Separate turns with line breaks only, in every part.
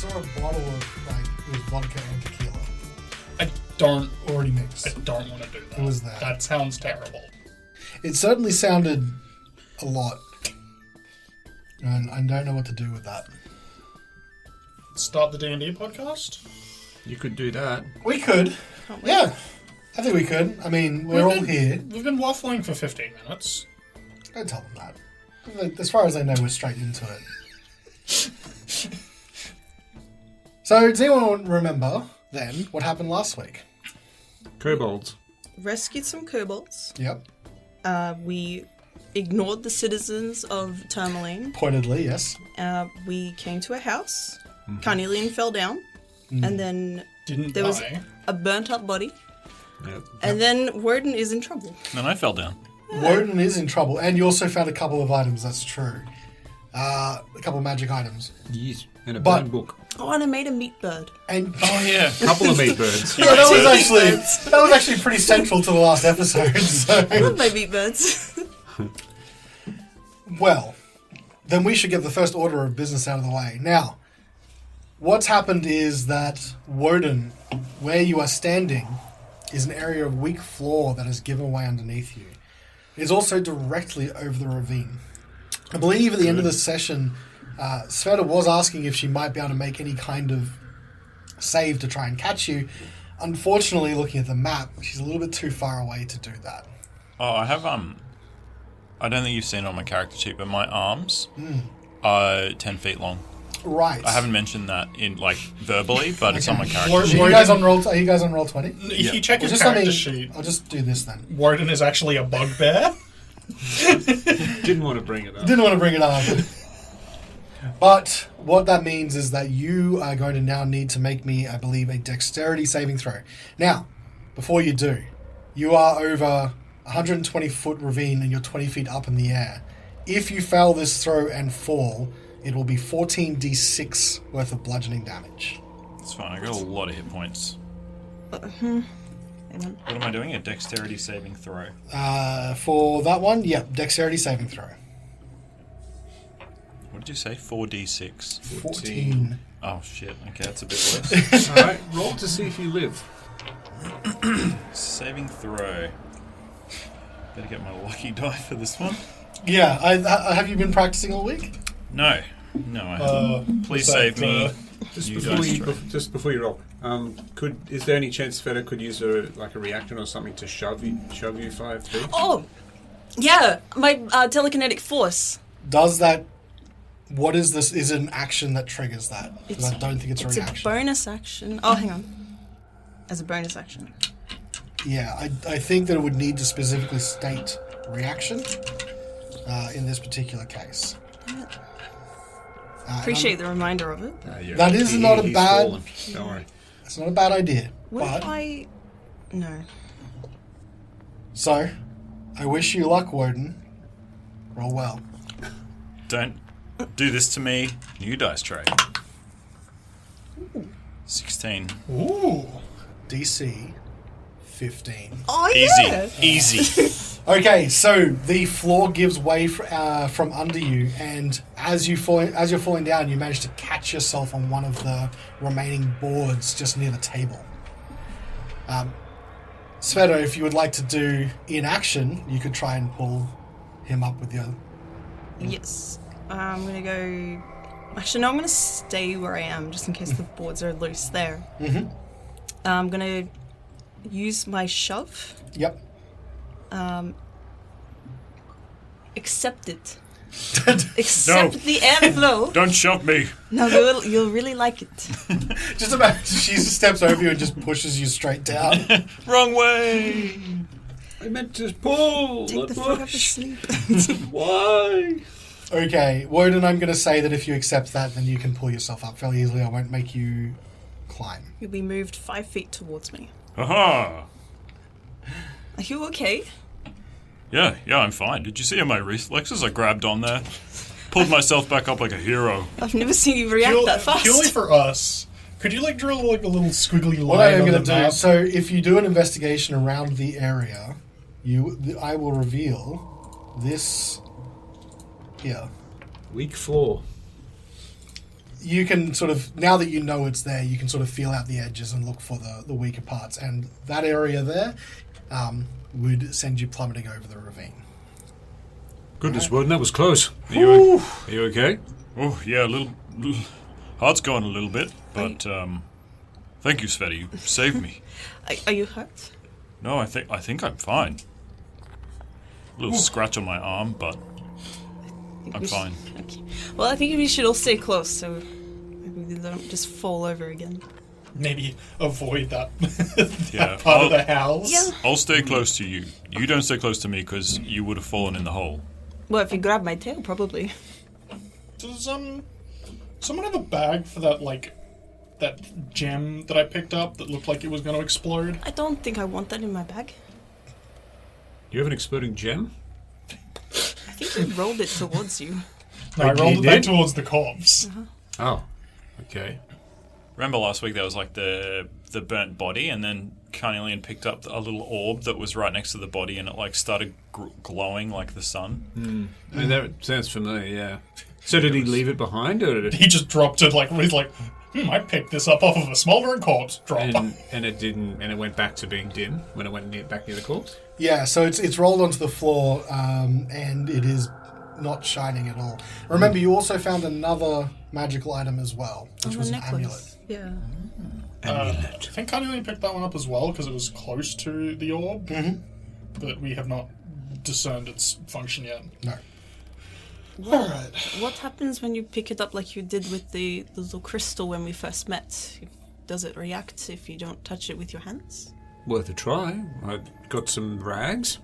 saw a bottle of it was vodka and tequila.
I don't
already mixed.
I don't want to do that.
It was there.
That sounds terrible.
It certainly sounded a lot. And I don't know what to do with that.
Start the D&D podcast?
You could do that.
We could. Yeah. I think we could. I mean, we're all here.
We've been waffling for 15 minutes.
Don't tell them that. As far as I know, we're straight into it. So, does anyone remember, then, what happened last week?
Kobolds.
Rescued some kobolds.
Yep.
We ignored the citizens of Tourmaline.
Pointedly, yes.
We came to a house. Carnelian fell down. And then
There
was a burnt-up body.
Yep.
And then Wodun is in trouble.
Then I fell down.
Wodun is in trouble, and you also found a couple of items, that's true. A couple of magic items.
Yes. And a
But-
bone book.
Oh, and I made a meat bird.
And
Oh yeah.
A couple of meat birds.
yeah, that was actually pretty central to the last episode.
I
So,
love my meat birds.
well, then we should get the first order of business out of the way. Now, what's happened is that Wodun, where you are standing, is an area of weak floor that has given way underneath you. It is also directly over the ravine. I believe at the end of this session, Svieta was asking if she might be able to make any kind of save to try and catch you. Unfortunately, looking at the map, she's a little bit too far away to do that.
Oh, I have I don't think you've seen it on my character sheet, but my arms are 10 feet long.
Right.
I haven't mentioned that in verbally, but it's on my character
Are
sheet.
you guys on roll? Are you guys on roll 20?
If you check his
Just let
character
me.
sheet,
I'll just do this then.
Wodun is actually a bugbear.
Didn't want to bring it up.
Didn't want to bring it up. But what that means is that you are going to now need to make me, I believe, a dexterity saving throw. Now, before you do, you are over 120-foot ravine and you're 20 feet up in the air. If you fail this throw and fall, it will be 14d6 worth of bludgeoning damage.
It's fine. I got a lot of hit points. What am I doing? A dexterity saving throw.
For that one, yep, dexterity saving throw.
What did you say? 4d6.
14.
Oh shit. Okay, that's a bit worse.
Alright, roll to see if you live.
Saving throw. Better get my lucky die for this one.
Yeah, have you been practicing all week?
No, I haven't. Please save me.
Just before you roll, is there any chance Svieta could use a reaction or something to shove you 5 feet?
Oh, yeah, my telekinetic force.
Does that... What is this? Is it an action that triggers that? Because I don't think it's a
It's
reaction.
a bonus action. Oh, hang on. As a bonus action.
Yeah, I think that it would need to specifically state reaction in this particular case.
Appreciate the reminder of it.
That is not a bad...
Fallen. Don't worry.
It's not a bad idea.
What
but,
if I... No.
So, I wish you luck, Wodun. Roll well.
Don't do this to me. New dice tray. 16.
Ooh.
DC 15.
Oh, yeah!
Easy.
Okay, so the floor gives way from under you, and as you're falling down, you manage to catch yourself on one of the remaining boards just near the table. Svieta, if you would like to do in action, you could try and pull him up with your...
Yes. I'm going to go... Actually, no, I'm going to stay where I am, just in case the boards are loose there.
Mm-hmm.
I'm going to use my shove.
Yep.
Accept it. Accept the airflow.
Don't shove me.
No, you'll really like it.
Just imagine she steps over you and just pushes you straight down.
Wrong way.
I meant to pull.
Take the foot off asleep.
Why?
Okay, Wodun, I'm going to say that if you accept that, then you can pull yourself up fairly easily. I won't make you climb.
You'll be moved 5 feet towards me.
Aha.
Are you okay?
Yeah, I'm fine. Did you see how my reflexes? I grabbed on there. Pulled myself back up like a hero.
I've never seen you react that fast.
Purely for us, could you drill a little squiggly line
What I am
on
going
the
to do,
map?
so if you do an investigation around the area, I will reveal this here.
Weak floor.
you can sort of, now that you know it's there, you can sort of feel out the edges and look for the weaker parts. And that area there would send you plummeting over the ravine.
Goodness, Wodun, that was close. Are you okay?
Oh, yeah, a little heart's going a little bit, but thank you, Svieta. You saved me.
Are you hurt?
No, I think I'm fine. A little scratch on my arm, but I'm fine.
Okay. Well, I think we should all stay close so maybe we don't just fall over again.
Maybe avoid that,
Yeah,
part of the house.
Yeah.
I'll stay close to you. You don't stay close to me because you would have fallen in the hole.
Well, if you grab my tail, probably.
Does someone have a bag for that, like, that gem that I picked up that looked like it was going to explode?
I don't think I want that in my bag.
You have an exploding gem?
I think you rolled it towards you.
No, I
Wait,
rolled
you
it back
did?
towards the corpse.
Oh, okay.
Remember last week there was like the burnt body, and then Carnelian picked up a little orb that was right next to the body, and it like started glowing like the sun.
I mean, that sounds familiar, yeah. So did he leave it behind, or did
He just dropped it, like, he's like, I picked this up off of a smoldering corpse. Drop.
and it didn't, and it went back to being dim when it went back near the corpse?
Yeah, so it's rolled onto the floor, and it is not shining at all. Remember, you also found another magical item as well, which was
the
an
necklace.
amulet.
Yeah.
I think Carnelian picked that one up as well because it was close to the orb, but we have not discerned its function yet.
No.
Alright.
What happens when you pick it up like you did with the little crystal when we first met? Does it react if you don't touch it with your hands?
Worth a try. I've got some rags.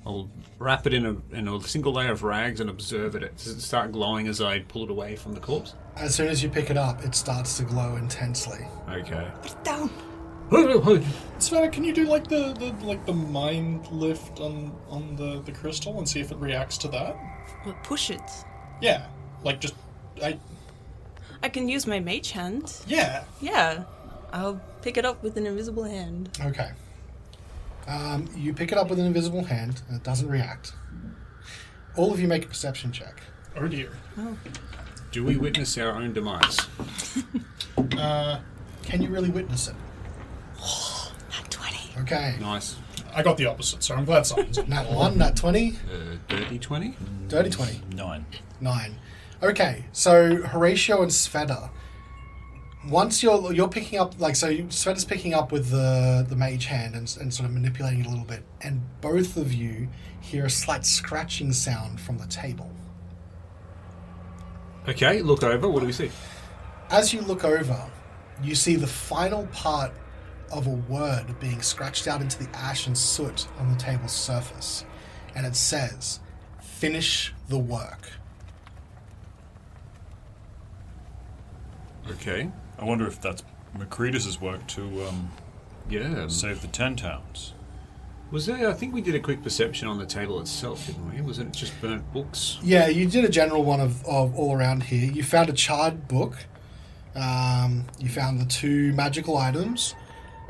I'll wrap it in a single layer of rags and observe it. Does it start glowing as I pull it away from the corpse?
As soon as you pick it up, it starts to glow intensely.
Okay.
Put it down.
Svieta, can you do like the mind lift on the crystal and see if it reacts to that?
Well, push it.
Yeah. Like just
I can use my mage hand.
yeah.
Yeah. I'll pick it up with an invisible hand.
Okay. You pick it up with an invisible hand, and it doesn't react. All of you make a perception check.
Oh dear.
Do we witness our own demise?
Can you really witness it?
Nat 20.
Okay.
Nice.
I got the opposite, so I'm glad someone's
Nat 1, Nat 20,
Dirty 20?
dirty 20,
9.
9. Okay, so Horacio and Svieta, once you're picking up, like, so Sveta's picking up with the mage hand and sort of manipulating it a little bit, and both of you hear a slight scratching sound from the table.
Okay, look over. What do we see?
As you look over, you see the final part of a word being scratched out into the ash and soot on the table's surface. And it says, "Finish the work."
Okay.
I wonder if that's Macredus' work to
Yeah.
save the 10 towns.
Was there? I think we did a quick perception on the table itself, didn't we? Wasn't it just burnt books?
Yeah, you did a general one of all around here. You found a charred book. You found the 2 magical items.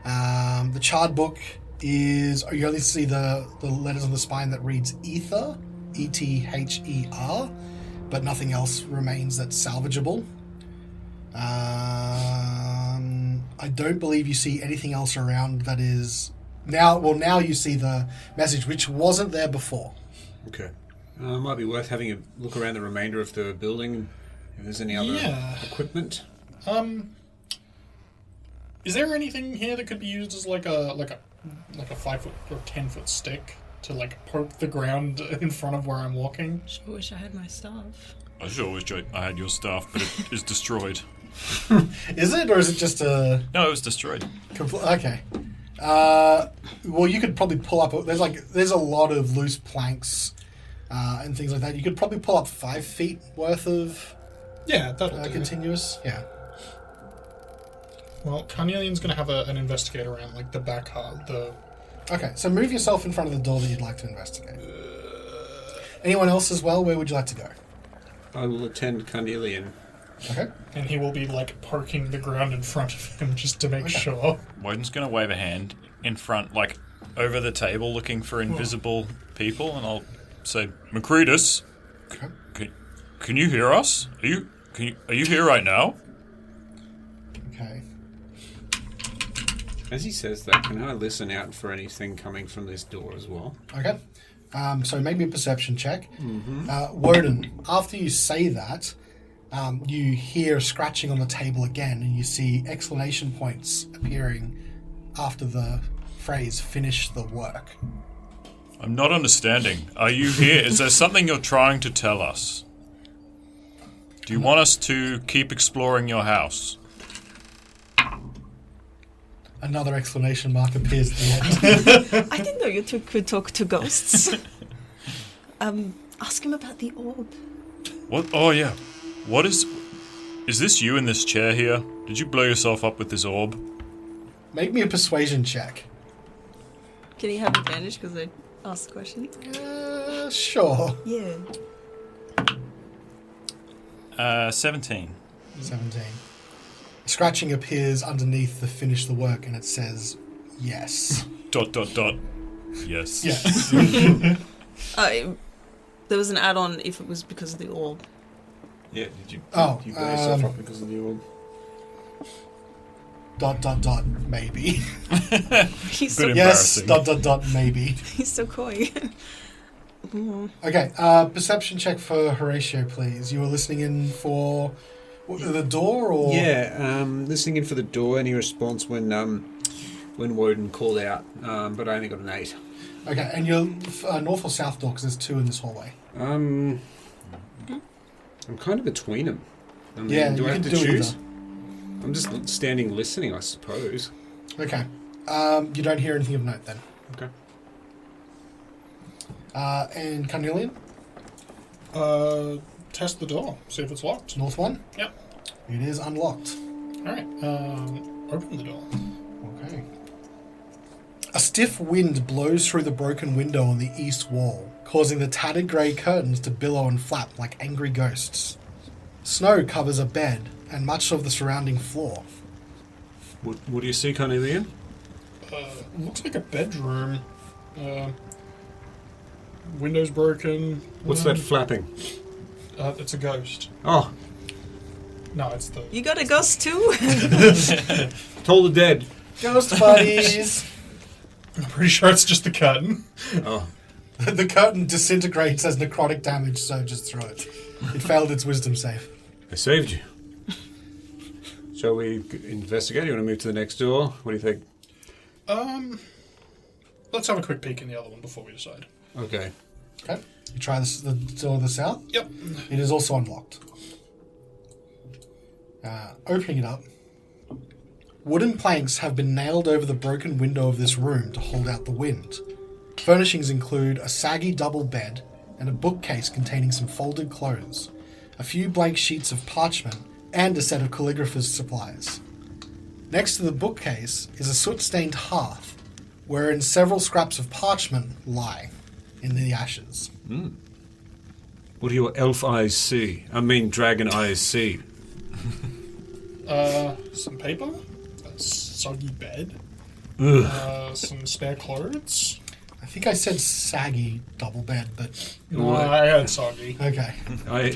The charred book is... You only see the letters on the spine that reads Ether, E-T-H-E-R, but nothing else remains that's salvageable. I don't believe you see anything else around that is... Now you see the message, which wasn't there before.
Okay. Might be worth having a look around the remainder of the building. If there's any other equipment.
Is there anything here that could be used as like a 5-foot or 10-foot stick to like poke the ground in front of where I'm walking?
Sure wish I had my staff.
I sure wish I had your staff, but it is destroyed.
Is it, or is it just a...
No, it was destroyed.
Okay. Well, you could probably pull up... There's a lot of loose planks and things like that. You could probably pull up 5 feet worth of
Yeah, that'll do.
continuous. Yeah.
Well, Carnelian's going to have an investigator around like the back
Okay, so move yourself in front of the door that you'd like to investigate. Anyone else as well? Where would you like to go?
I will attend Carnelian.
Okay.
and he will be like poking the ground in front of him just to make sure.
Woden's going to wave a hand in front, like over the table, looking for invisible people, and I'll say, Macredus, can you hear us? Are you here right now?
Okay.
As he says that, can I listen out for anything coming from this door as well?
Okay. So maybe a perception check. Wodun, after you say that, you hear scratching on the table again, and you see exclamation points appearing after the phrase "finish the work."
I'm not understanding. Are you here? Is there something you're trying to tell us? Do you want us to keep exploring your house?
Another exclamation mark appears at the end.
I didn't know you two could talk to ghosts. Ask him about the orb.
What? Oh, yeah. What is... Is this you in this chair here? Did you blow yourself up with this orb?
Make me a persuasion check.
Can he have advantage because I asked the question?
Sure.
Yeah.
17.
17. Scratching appears underneath the finish the work, and it says, yes. ... Yes. Yes.
There was an add-on if it was because of the orb.
Yeah, did you
Oh,
you blow yourself up because of the orb? ...
maybe.
He's so
Bit
Yes,
embarrassing.
maybe.
he's so coy.
Okay, perception check for Horatio, please. You were listening in for the door, or
Yeah, listening in for the door. Any response when Wodun called out? But I only got an 8.
Okay, and you're north or south door, because there's 2 in this hallway.
I'm kind of between them. I mean,
Yeah,
do
you
I
can
have to
do
choose?
either.
I'm just standing listening, I suppose.
Okay, you don't hear anything of note then.
Okay.
And Carnelian,
Test the door. See if it's locked.
north one.
Yep.
It is unlocked.
Alright. Open the door.
Okay. A stiff wind blows through the broken window on the east wall, causing the tattered grey curtains to billow and flap like angry ghosts. Snow covers a bed and much of the surrounding floor.
What do you see, Carnelian?
Looks like a bedroom. Windows broken.
What's that flapping?
It's a ghost.
Oh,
No, it's the...
You got a ghost too?
Toll the Dead.
Ghost buddies!
I'm pretty sure it's just the curtain.
Oh,
The curtain disintegrates as necrotic damage surges through it. It failed its wisdom save.
I saved you. Shall we investigate? You want to move to the next door? What do you think?
Let's have a quick peek in the other one before we decide.
Okay.
Okay. You try the door to the south.
Yep.
It is also unlocked. Opening it up. Wooden planks have been nailed over the broken window of this room to hold out the wind. Furnishings include a saggy double bed and a bookcase containing some folded clothes, a few blank sheets of parchment, and a set of calligrapher's supplies. Next to the bookcase is a soot-stained hearth, wherein several scraps of parchment lie in the ashes.
What do your elf eyes see? I mean, dragon eyes see.
Some paper, a soggy bed,
Ugh.
some spare clothes.
I think I said saggy double bed, but
No, I had soggy.
okay.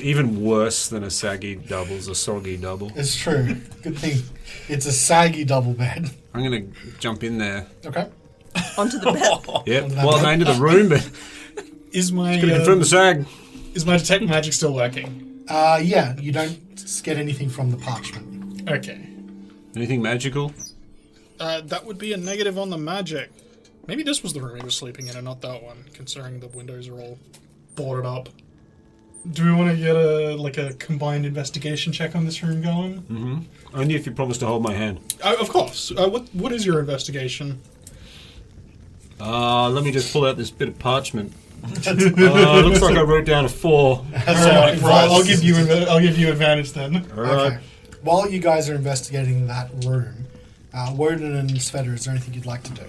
Even worse than a saggy double's a soggy double.
It's true. Good thing it's a saggy double bed.
I'm going to jump in there.
Okay.
Onto the bed.
Yep. Well, I'm into the room, but
Is my
going to confirm the sag.
is my detect magic still working?
Yeah, you don't get anything from the parchment.
Okay.
Anything magical?
That would be a negative on the magic. Maybe this was the room he was sleeping in and not that one, considering the windows are all boarded up. Do we want to get a combined investigation check on this room going?
Mm-hmm. Only if you promise to hold my hand.
Of course. What is your investigation?
Let me just pull out this bit of parchment. Looks like I wrote down a 4.
Alright, well, I'll give you advantage then.
Alright.
Okay. While you guys are investigating that room, Wodun and Svieta, is there anything you'd like to do?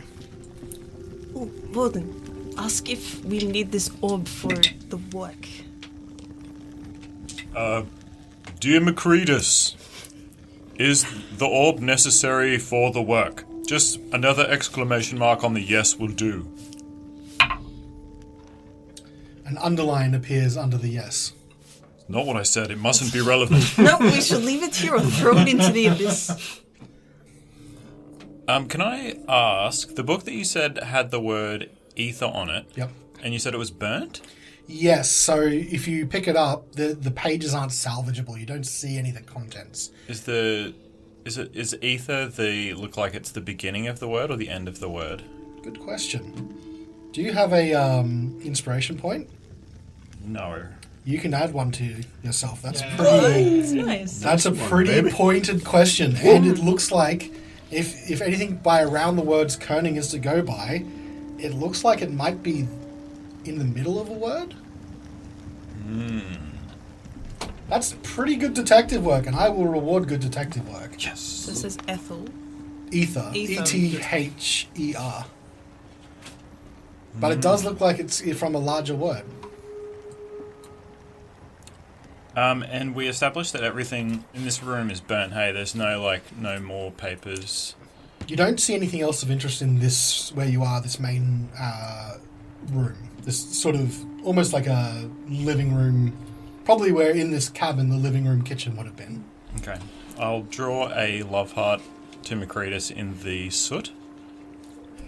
Oh, Wodun, ask if we need this orb for the work.
Dear Macredus, is the orb necessary for the work? Just another exclamation mark on the yes will do.
An underline appears under the yes.
Not what I said. It mustn't be relevant.
No, we should leave it here or throw it into the abyss.
Can I ask, the book that you said had the word ether on it,
Yep.
and you said it was burnt?
Yes, so if you pick it up, the pages aren't salvageable. You don't see any of the contents.
Is ether look like it's the beginning of the word or the end of the word?
Good question. Do you have a inspiration point?
No.
You can add one to yourself. That's
Yeah.
pretty.
It's nice.
That's a pretty pointed question, and it looks like if anything by around the words kerning is to go by, it looks like it might be in the middle of a word. That's pretty good detective work, and I will reward good detective work.
Yes.
So it says Ethel.
Ether.
Ether.
E-T-H-E-R. But it does look like it's from a larger word.
And we established that everything in this room is burnt. Hey, there's no more papers.
You don't see anything else of interest in this, where you are, this main room. This sort of, almost like a living room, probably where in this cabin the living room kitchen would have been.
Okay. I'll draw a love heart to Macretus in the soot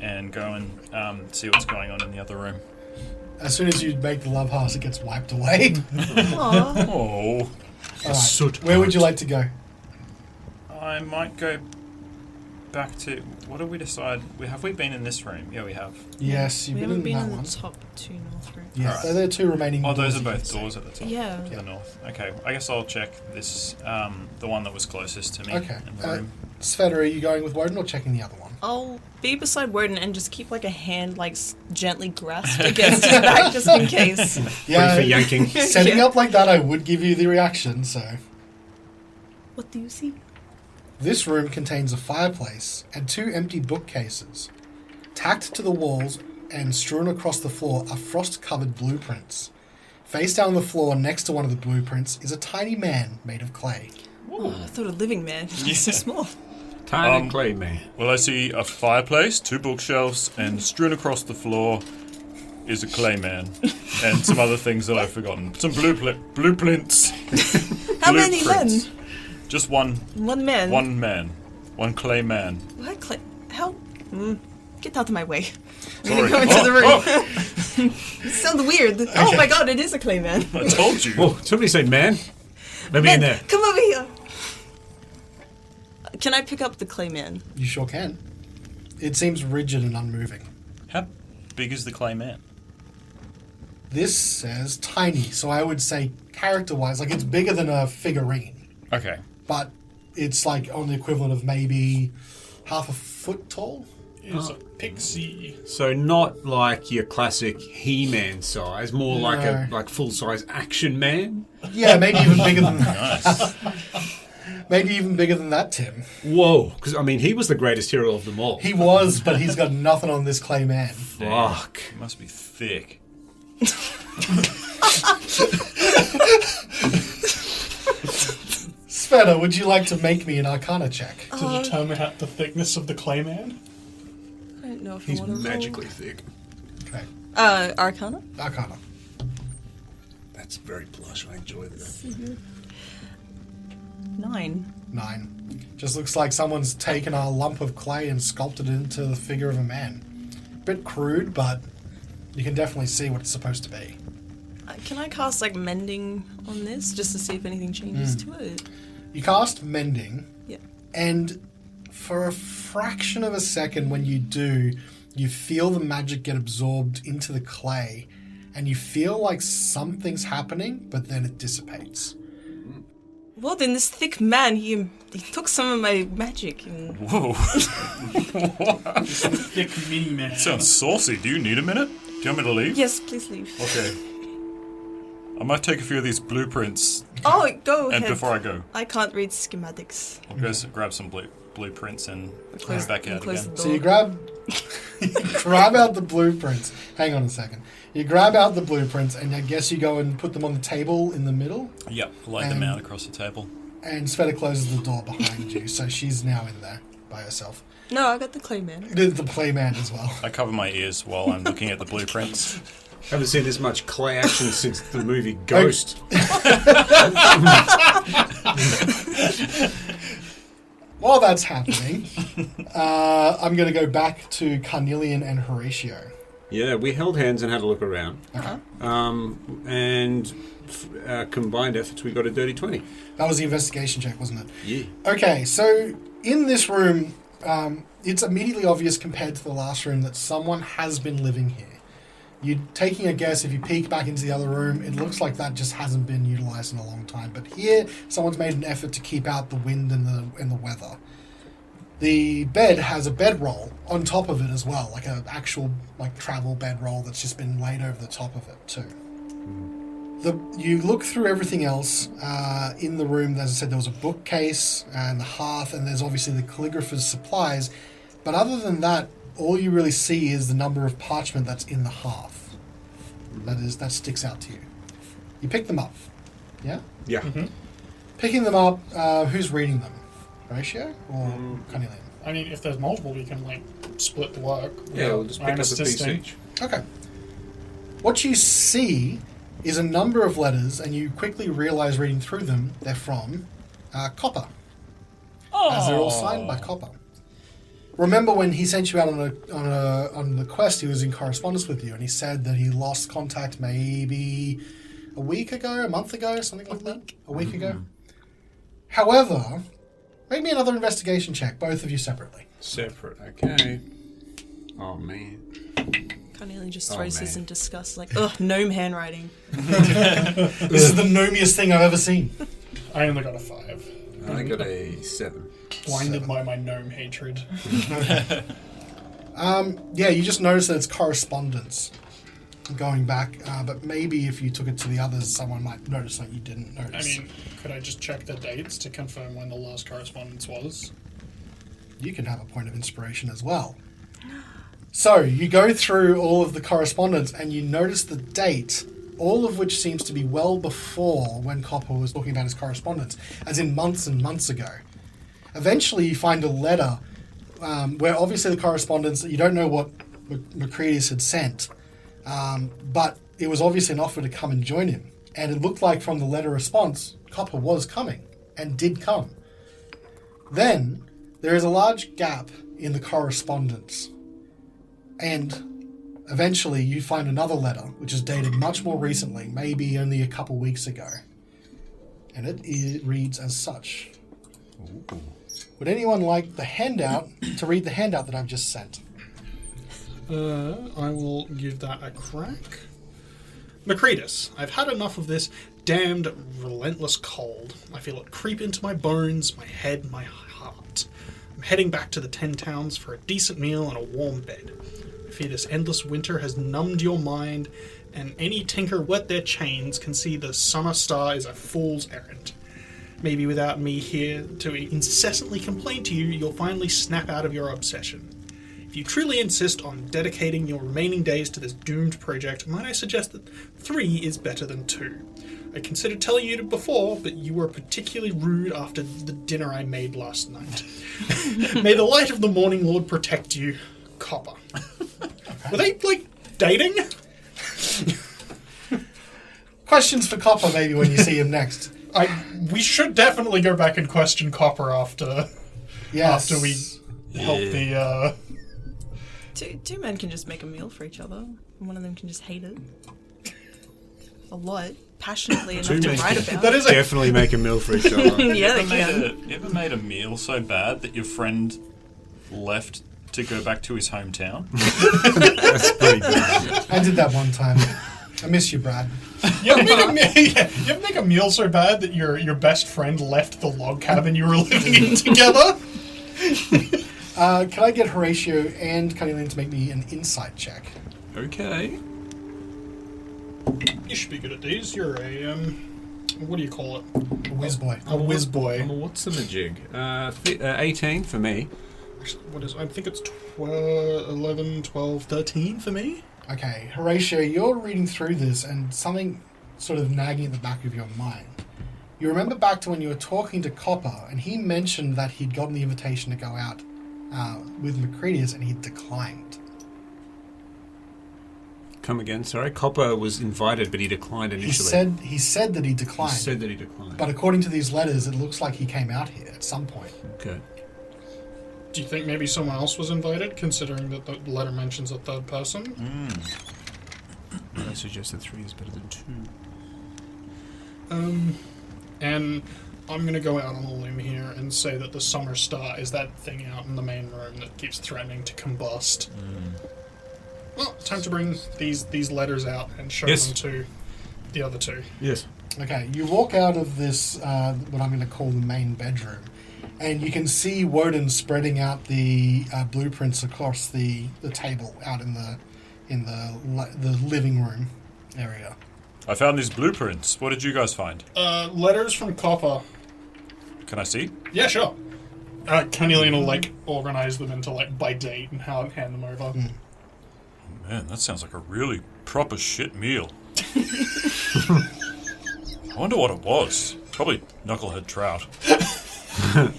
and go and see what's going on in the other room.
As soon as you make the love heart, it gets wiped away.
Aww.
Oh.
All right.
soot
Where would
heart.
you like to go?
I might go back to... What did we decide? Have we been in this room? Yeah, we have.
Yes, you've
We
been
haven't
in
been
that
in
one.
the top two north rooms.
Yeah,
Alright.
so there are two remaining
Oh, those
doors
are
you can
both
see.
doors at the top.
Yeah.
To the north. Okay, I guess I'll check this, the one that was closest to me
Okay.
in the room.
Sveta, are you going with Wodun or checking the other one?
I'll be beside Wodun and just keep like a hand gently grasped against his back just in case.
Yeah,
Ready for yanking.
setting
Yeah.
up like that, I would give you the reaction, so...
What do you see?
This room contains a fireplace and two empty bookcases. Tacked to the walls and strewn across the floor are frost-covered blueprints. Face down on the floor next to one of the blueprints is a tiny man made of clay.
Oh, I thought a living man. He's so small.
Tiny clay man.
Well, I see a fireplace, two bookshelves, and strewn across the floor is a clay man. And some other things that I've forgotten. Some blueprints.
How many men?
Blueprints. Just one.
One man.
One man. One clay man.
What? How? Get out of my way. I'm
Sorry.
gonna go into the room.
Oh,
It sounds weird. Oh my god, it is a clay man.
I told you.
Oh, somebody say man. Let me
Man,
in there.
come over here. Can I pick up the clay man?
You sure can. It seems rigid and unmoving.
How big is the clay man?
This says tiny, so I would say character-wise, like it's bigger than a figurine,
Okay.
but it's like on the equivalent of maybe half a foot tall.
Is a pixie.
So not like your classic He-Man size, more like a
No.
full-size action man.
Yeah, maybe even bigger than
Nice.
maybe even bigger than that, Tim.
Whoa, because I mean he was the greatest hero of them all.
He was, but he's got nothing on this clay man.
Fuck.
It must be thick.
Sveta, would you like to make me an Arcana check?
To determine the thickness of the clay man.
I don't know if
He's
I want to
magically thick.
Okay,
Arcana?
Arcana.
That's very plush. I enjoy that.
9.
9. Just looks like someone's taken a lump of clay and sculpted it into the figure of a man. Bit crude, but you can definitely see what it's supposed to be.
Can I cast like mending on this just to see if anything changes to it?
You cast Mending,
Yeah.
and for a fraction of a second when you do, you feel the magic get absorbed into the clay, and you feel like something's happening, but then it dissipates.
Well, then this thick man, he took some of my magic and...
Whoa.
Thick mini man.
Sounds saucy. Do you need a minute? Do you want me to leave?
Yes, please leave.
Okay. I might take a few of these blueprints
Oh, go
and
ahead.
before I go.
I can't read schematics.
I'll go grab some blueprints and
Close-
head back out
close
again.
the
So you
door.
grab out the blueprints. Hang on a second. You grab out the blueprints, and I guess you go and put them on the table in the middle,
Yep, lay them out across the table.
and Sveta closes the door behind you, so she's now in there by herself.
No, I got the clay man.
The play man as well.
I cover my ears while I'm looking at the blueprints.
Haven't seen this much clay action since the movie Ghost.
While that's happening, I'm going to go back to Carnelian and Horacio.
Yeah, we held hands and had a look around.
Okay.
And combined efforts, we got a dirty 20.
That was the investigation check, wasn't it?
Yeah.
Okay, so in this room, it's immediately obvious compared to the last room that someone has been living here. You're taking a guess, if you peek back into the other room, it looks like that just hasn't been utilised in a long time. But here, someone's made an effort to keep out the wind and the weather. The bed has a bedroll on top of it as well, like an actual travel bedroll that's just been laid over the top of it too. You look through everything else in the room. As I said, there was a bookcase and the hearth, and there's obviously the calligrapher's supplies. But other than that, all you really see is the number of parchment that's in the hearth. That sticks out to you. You pick them up, yeah?
Yeah.
Mm-hmm.
Picking them up, who's reading them? Horatio or Carnelian?
I mean, if there's multiple, we can split the work.
Yeah, we'll just pick up a piece each.
Okay. What you see is a number of letters, and you quickly realise reading through them, they're from Copper. As they're all signed by Copper. Remember when he sent you out on the quest, he was in correspondence with you, and he said that he lost contact maybe a week ago, a month ago, something like that? A week ago? However, make me another investigation check, both of you separately.
Separate, okay. Oh, man.
Carnelian just throws this in disgust, like, ugh, gnome handwriting.
This is the gnomiest thing I've ever seen.
I only got a 5.
I got a 7.
Blinded by my gnome hatred.
Yeah, you just notice that it's correspondence going back, but maybe if you took it to the others, someone might notice that you didn't notice.
I mean, could I just check the dates to confirm when the last correspondence was?
You can have a point of inspiration as well. So, you go through all of the correspondence and you notice the date, all of which seems to be well before when Copper was talking about his correspondence, as in months and months ago. Eventually, you find a letter where obviously the correspondence, you don't know what Macreadius had sent, but it was obviously an offer to come and join him. And it looked like from the letter response, Copper was coming, and did come. Then, there is a large gap in the correspondence. And eventually you find another letter, which is dated much more recently, maybe only a couple weeks ago. And it reads as such. Ooh. Would anyone like the handout, to read the handout that I've just sent?
I will give that a crack. Macreadius, I've had enough of this damned relentless cold. I feel it creep into my bones, my head, my heart. I'm heading back to the 10 towns for a decent meal and a warm bed. I fear this endless winter has numbed your mind, and any tinker with their chains can see the summer star is a fool's errand. Maybe without me here to incessantly complain to you, you'll finally snap out of your obsession. If you truly insist on dedicating your remaining days to this doomed project, might I suggest that 3 is better than 2? I considered telling you
before, but you were particularly rude after the dinner I made last night. May the light of the Morning Lord protect you, Copper. Okay. Were they, dating?
Questions for Copper maybe when you see him next.
We should definitely go back and question Copper after we help the...
Two men can just make a meal for each other, and one of them can just hate it. A lot. Passionately enough to write about.
That is definitely make a meal for each other.
Yeah, they can.
You ever made a meal so bad that your friend left to go back to his hometown?
That's pretty good.
I did that one time. I miss you, Brad.
You ever make a meal so bad that your best friend left the log cabin you were living in together?
Can I get Horacio and Carnelian to make me an insight check?
Okay.
You should be good at these. You're a, what do you call it?
A whiz boy.
A whiz boy.
What's the majig? 18 for me.
What is? I think it's 11, 12, 13 for me.
Okay, Horatio, you're reading through this and something sort of nagging at the back of your mind. You remember back to when you were talking to Copper, and he mentioned that he'd gotten the invitation to go out with Macreadius, and he'd declined.
Come again, sorry. Copper was invited, but he declined initially.
He said that he declined.
He said that he declined.
But according to these letters, it looks like he came out here at some point.
Okay.
Do you think maybe someone else was invited, considering that the letter mentions a third person?
I suggest that 3 is better than 2.
And I'm going to go out on a limb here and say that the Summer Star is that thing out in the main room that keeps threatening to combust. Well, it's time to bring these letters out and show them to the other two.
Yes.
Okay, you walk out of this, what I'm going to call the main bedroom, and you can see Wodun spreading out the blueprints across the table out in the living room area.
I found these blueprints. What did you guys find?
Letters from Copper.
Can I see?
Yeah, sure. Carnelian will, organize them into, by date and hand them over.
Man, that sounds like a really proper shit meal. I wonder what it was. Probably knucklehead trout. I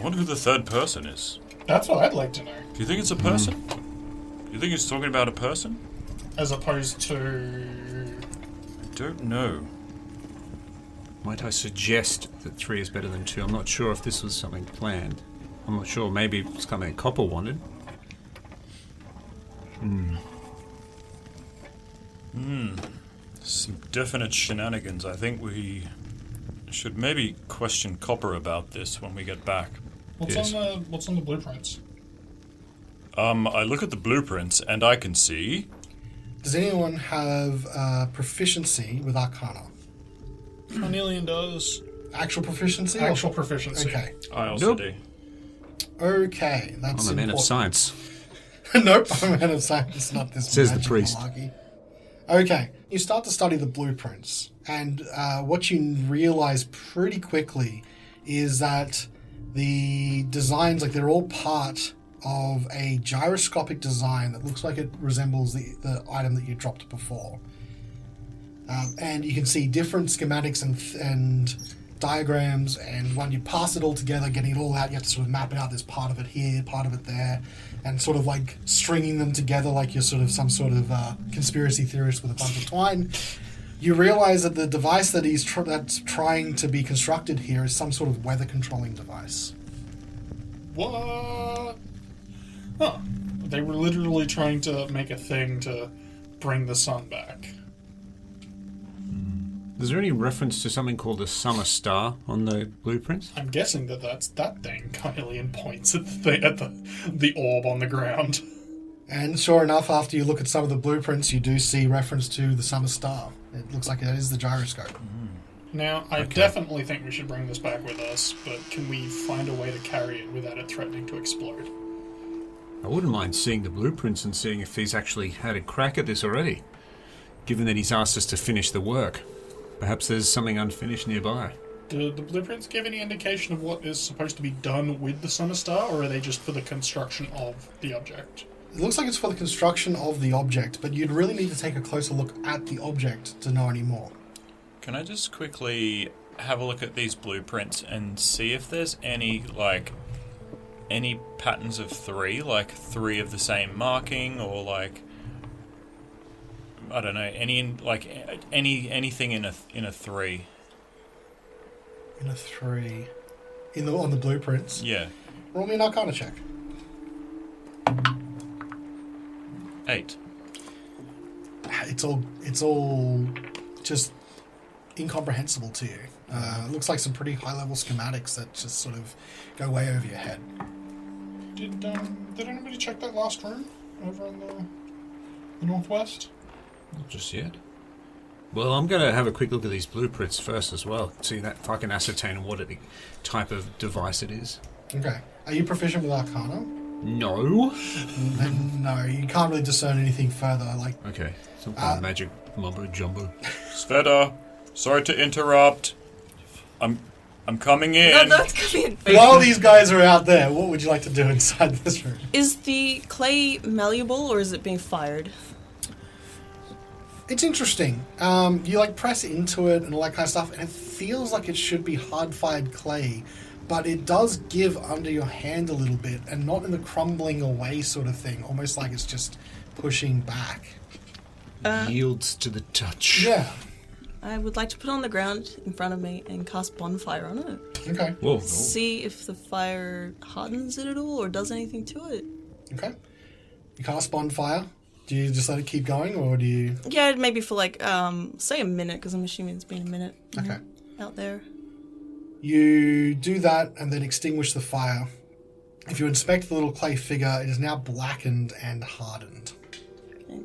wonder who the third person is.
That's what I'd like to know.
Do you think it's a person? Do you think he's talking about a person?
As opposed to...
I don't know.
Might I suggest that 3 is better than 2? I'm not sure if this was something planned. I'm not sure. Maybe it's something Copper wanted.
Some definite shenanigans. I think we should maybe question Copper about this when we get back.
What's on the blueprints?
I look at the blueprints and I can see...
Does anyone have proficiency with Arcana?
Carnelian does.
Actual proficiency?
Actual proficiency.
Okay.
I also
Nope.
do.
Okay, that's
I'm a man of
important.
science.
Nope, I'm a man of science, not this
Says the
magic
priest.
malarkey. Okay, you start to study the blueprints, and what you realize pretty quickly is that the designs, they're all part of a gyroscopic design that looks like it resembles the item that you dropped before. And you can see different schematics and diagrams, and when you pass it all together, getting it all out, you have to sort of map it out. There's part of it here, part of it there, and sort of stringing them together like you're sort of some sort of conspiracy theorist with a bunch of twine. You realize that the device that that's trying to be constructed here is some sort of weather controlling device.
What? Huh. They were literally trying to make a thing to bring the sun back.
Is there any reference to something called a summer star on the blueprints?
I'm guessing that's that thing. Carnelian points at the orb on the ground.
And sure enough, after you look at some of the blueprints, you do see reference to the summer star. It looks like it is the gyroscope.
Now, I definitely think we should bring this back with us, but can we find a way to carry it without it threatening to explode?
I wouldn't mind seeing the blueprints and seeing if he's actually had a crack at this already, given that he's asked us to finish the work. Perhaps there's something unfinished nearby.
Do the blueprints give any indication of what is supposed to be done with the summer star, or are they just for the construction of the object?
It looks like it's for the construction of the object, but you'd really need to take a closer look at the object to know any more.
Can I just quickly have a look at these blueprints and see if there's any patterns of 3, like 3 of the same marking, or I don't know, anything in a 3.
In a 3. On the blueprints?
Yeah.
Roll me an Arcana check.
8.
It's all just incomprehensible to you. It looks like some pretty high-level schematics that just sort of go way over your head.
Did anybody check that last room over in the northwest?
Not just yet. Well, I'm going to have a quick look at these blueprints first as well. See if I can ascertain what type of device it is.
Okay. Are you proficient with Arcana?
No.
Then no, you can't really discern anything further.
Okay. Some kind of magic mumbo jumbo.
Sveta, sorry to interrupt. I'm coming in.
No, come in.
While these guys are out there, what would you like to do inside this room?
Is the clay malleable, or is it being fired?
It's interesting. You press into it and all that kind of stuff, and it feels like it should be hard-fired clay, but it does give under your hand a little bit, and not in the crumbling away sort of thing, almost like it's just pushing back.
Yields to the touch.
Yeah.
I would like to put it on the ground in front of me and cast bonfire on it.
Okay.
Whoa.
See if the fire hardens it at all or does anything to it.
Okay. You cast bonfire. Do you just let it keep going, or do you...
Yeah, maybe for like, say a minute, because I'm assuming it's been a minute
Okay.
out there.
You do that and then extinguish the fire. If you inspect the little clay figure, it is now blackened and hardened.
Okay.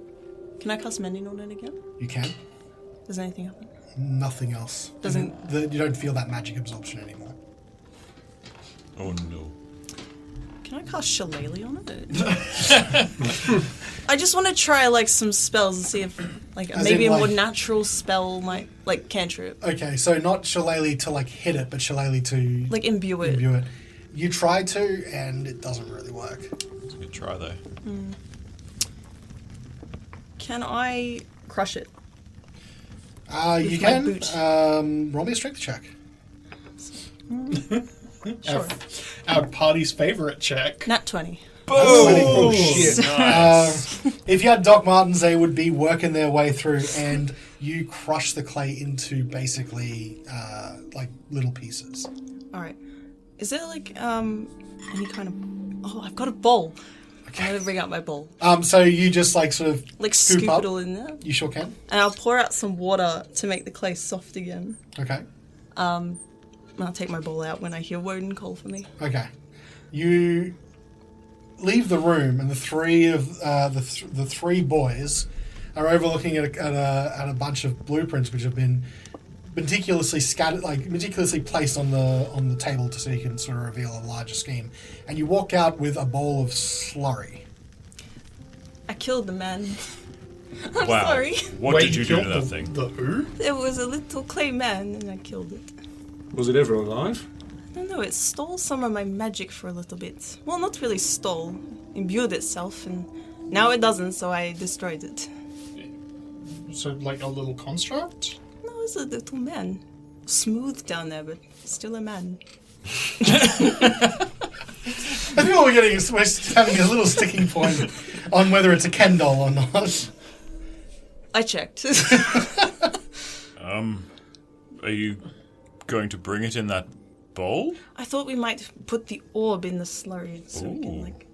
Can I cast mending on it again?
You can.
Does anything happen?
Nothing else.
Doesn't-
You don't feel that magic absorption anymore.
Oh no.
Can I cast Shillelagh on it? I just want to try like some spells and see if like
As
maybe
in,
a more
like-
natural spell might like cantrip,
Okay, so not shillelagh to like hit it, but shillelagh to
like imbue it.
imbue it. You try to, and it doesn't really work.
It's a good try though.
Can I crush it?
You
With my
can.
boot.
Roll me a strength check.
Sure.
Our party's favorite check.
Nat 20.
Oh,
shit.
If you had Doc Martens, they would be working their way through, and you crush the clay into basically like little pieces.
All right. Is there like any kind of? Oh, I've got a bowl. I'm gonna bring out my bowl.
So you just like sort of
Like
scoop
scoop
up.
it all in there,
You sure can.
and I'll pour out some water to make the clay soft again.
Okay.
And I'll take my bowl out when I hear Wodun call for me.
Okay. You leave the room, and the three of the three boys are overlooking at a bunch of blueprints which have been meticulously scattered, like meticulously placed on the table, so you can sort of reveal a larger scheme. And you walk out with a bowl of slurry.
I killed the man. I'm
Wow.
sorry.
What
Wait,
did you do to
killed
that
the,
thing?
The who?
There was a little clay man, and I killed it.
Was it ever alive?
I don't know, it stole some of my magic for a little bit. Well, not really stole. Imbued itself, and now it doesn't, so I destroyed it.
So, like a little construct?
No, it's a little man. Smooth down there, but still a man.
I think we're having a little sticking point on whether it's a Ken doll or not.
I checked.
Are you going to bring it in that bowl?
I thought we might put the orb in the slurry so we can,
Ooh.
like,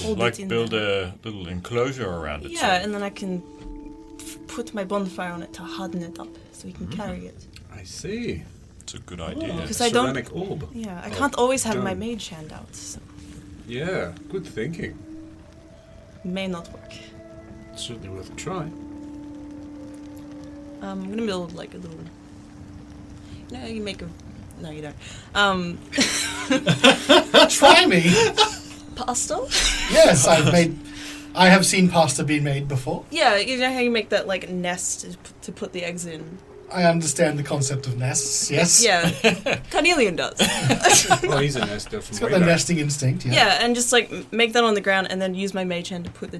hold
Like
it in
build
there.
a little enclosure around it.
Yeah, and then I can put my bonfire on it to harden it up so we can carry it.
I see.
It's a good idea.
Because I don't-
Ceramic orb.
Yeah, I can't always have my
done.
mage hand out, so
Yeah, good thinking.
it may not work.
Certainly worth a try.
I'm gonna build like a little. You know, you make a. No, you don't.
Try me.
Pasta?
Yes, I have seen pasta being made before.
Yeah, you know how you make that like nest to put the eggs in.
I understand the concept of nests. Yes.
Yeah, Carnelian does.
Oh, he's a nester from
It's got
way
the
back.
nesting instinct. Yeah.
Yeah, and just like make that on the ground, and then use my mage hand to put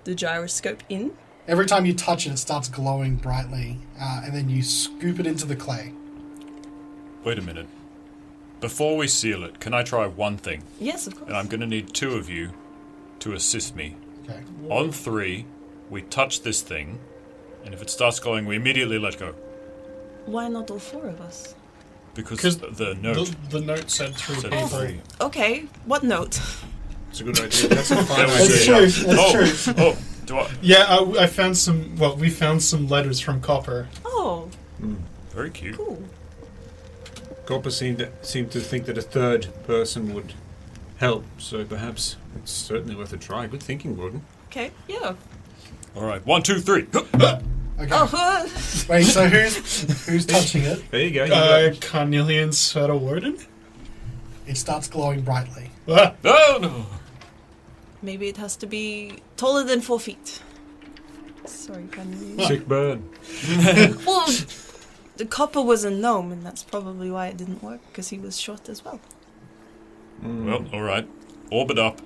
the gyroscope in.
Every time you touch it, it starts glowing brightly, and then you scoop it into the clay.
Wait a minute. Before we seal it, can I try one thing?
Yes, of course.
And I'm going to need two of you to assist me.
Okay.
On 3, we touch this thing, and if it starts glowing, we immediately let go.
Why not all four of us?
Because the note
The note said through
said
people.
3.
Okay, what note?
It's a good idea. That's a fine
That was
That's
idea.
true. That's true.
Oh, do I?
Yeah, I found some. Well, we found some letters from Copper.
Oh,
Very cute.
cool.
Copper seemed to think that a third person would help, so perhaps it's certainly worth a try. Good thinking, Wodun.
Okay, yeah.
All right, 1, 2, 3.
Okay.
Oh,
Wait. So who's touching it?
There you go. You got it.
Carnelian Svieta Wodun?
It starts glowing brightly.
Ah,
Oh no!
maybe it has to be taller than 4 feet. Sorry, Carnelian.
Sick burn.
Well, the copper was a gnome, and that's probably why it didn't work, because he was short as well.
Well, all right. Orbit up.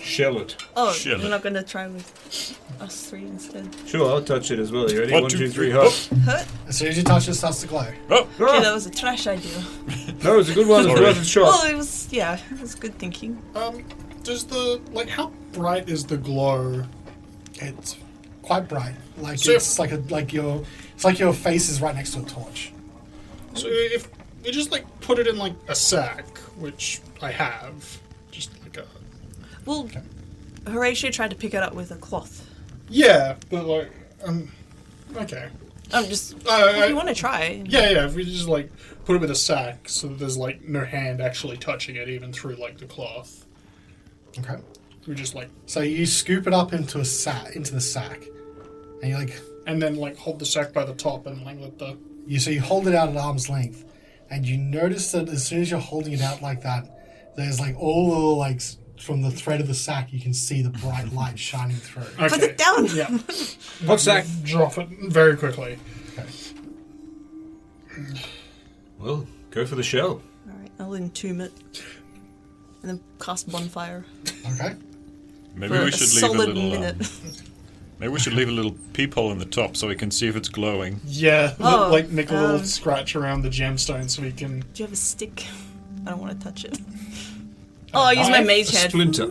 Shell it.
Oh,
Shit.
you're not going to try with us three instead.
Sure, I'll touch it as well. You ready?
1,
1,
2,
2, 3,
3,
hop.
Hurt?
As soon as you touch it, it starts to glow.
Oh,
Okay, that was a trash idea.
No, it's a good one. It's
Sorry.
worth a shot.
Well, it was good thinking.
does the how
bright is the glow?
It's quite bright. Like
So
it's like your face is right next to a torch.
So if we just like put it in like a sack, which I have, just like a
Well, Horatio tried to pick it up with a cloth.
yeah, but like okay.
I'm just
I-
if you want to try.
Yeah. If we just like put it with a sack, so that there's like no hand actually touching it, even through like the cloth.
Okay.
We just like
So you scoop it up into the sack, and you
and then like hold the sack by the top and like let the
you hold it out at arm's length, and you notice that as soon as you're holding it out like that, there's like all the like from the thread of the sack you can see the bright light shining through.
okay.
Put it down.
Yeah.
What's that?
Drop it very quickly.
Okay.
Well, go for the shell.
All right, I'll entomb it, and then cast bonfire
Okay.
Maybe
for
we
a
should leave a
solid
little.
minute.
Maybe we should leave a little peephole in the top so we can see if it's glowing.
Yeah.
Oh,
like make a little scratch around the gemstone so we can.
Do you have a stick? I don't want to touch it. Oh, I'll use my
knife?
mage
A
hand.
splinter.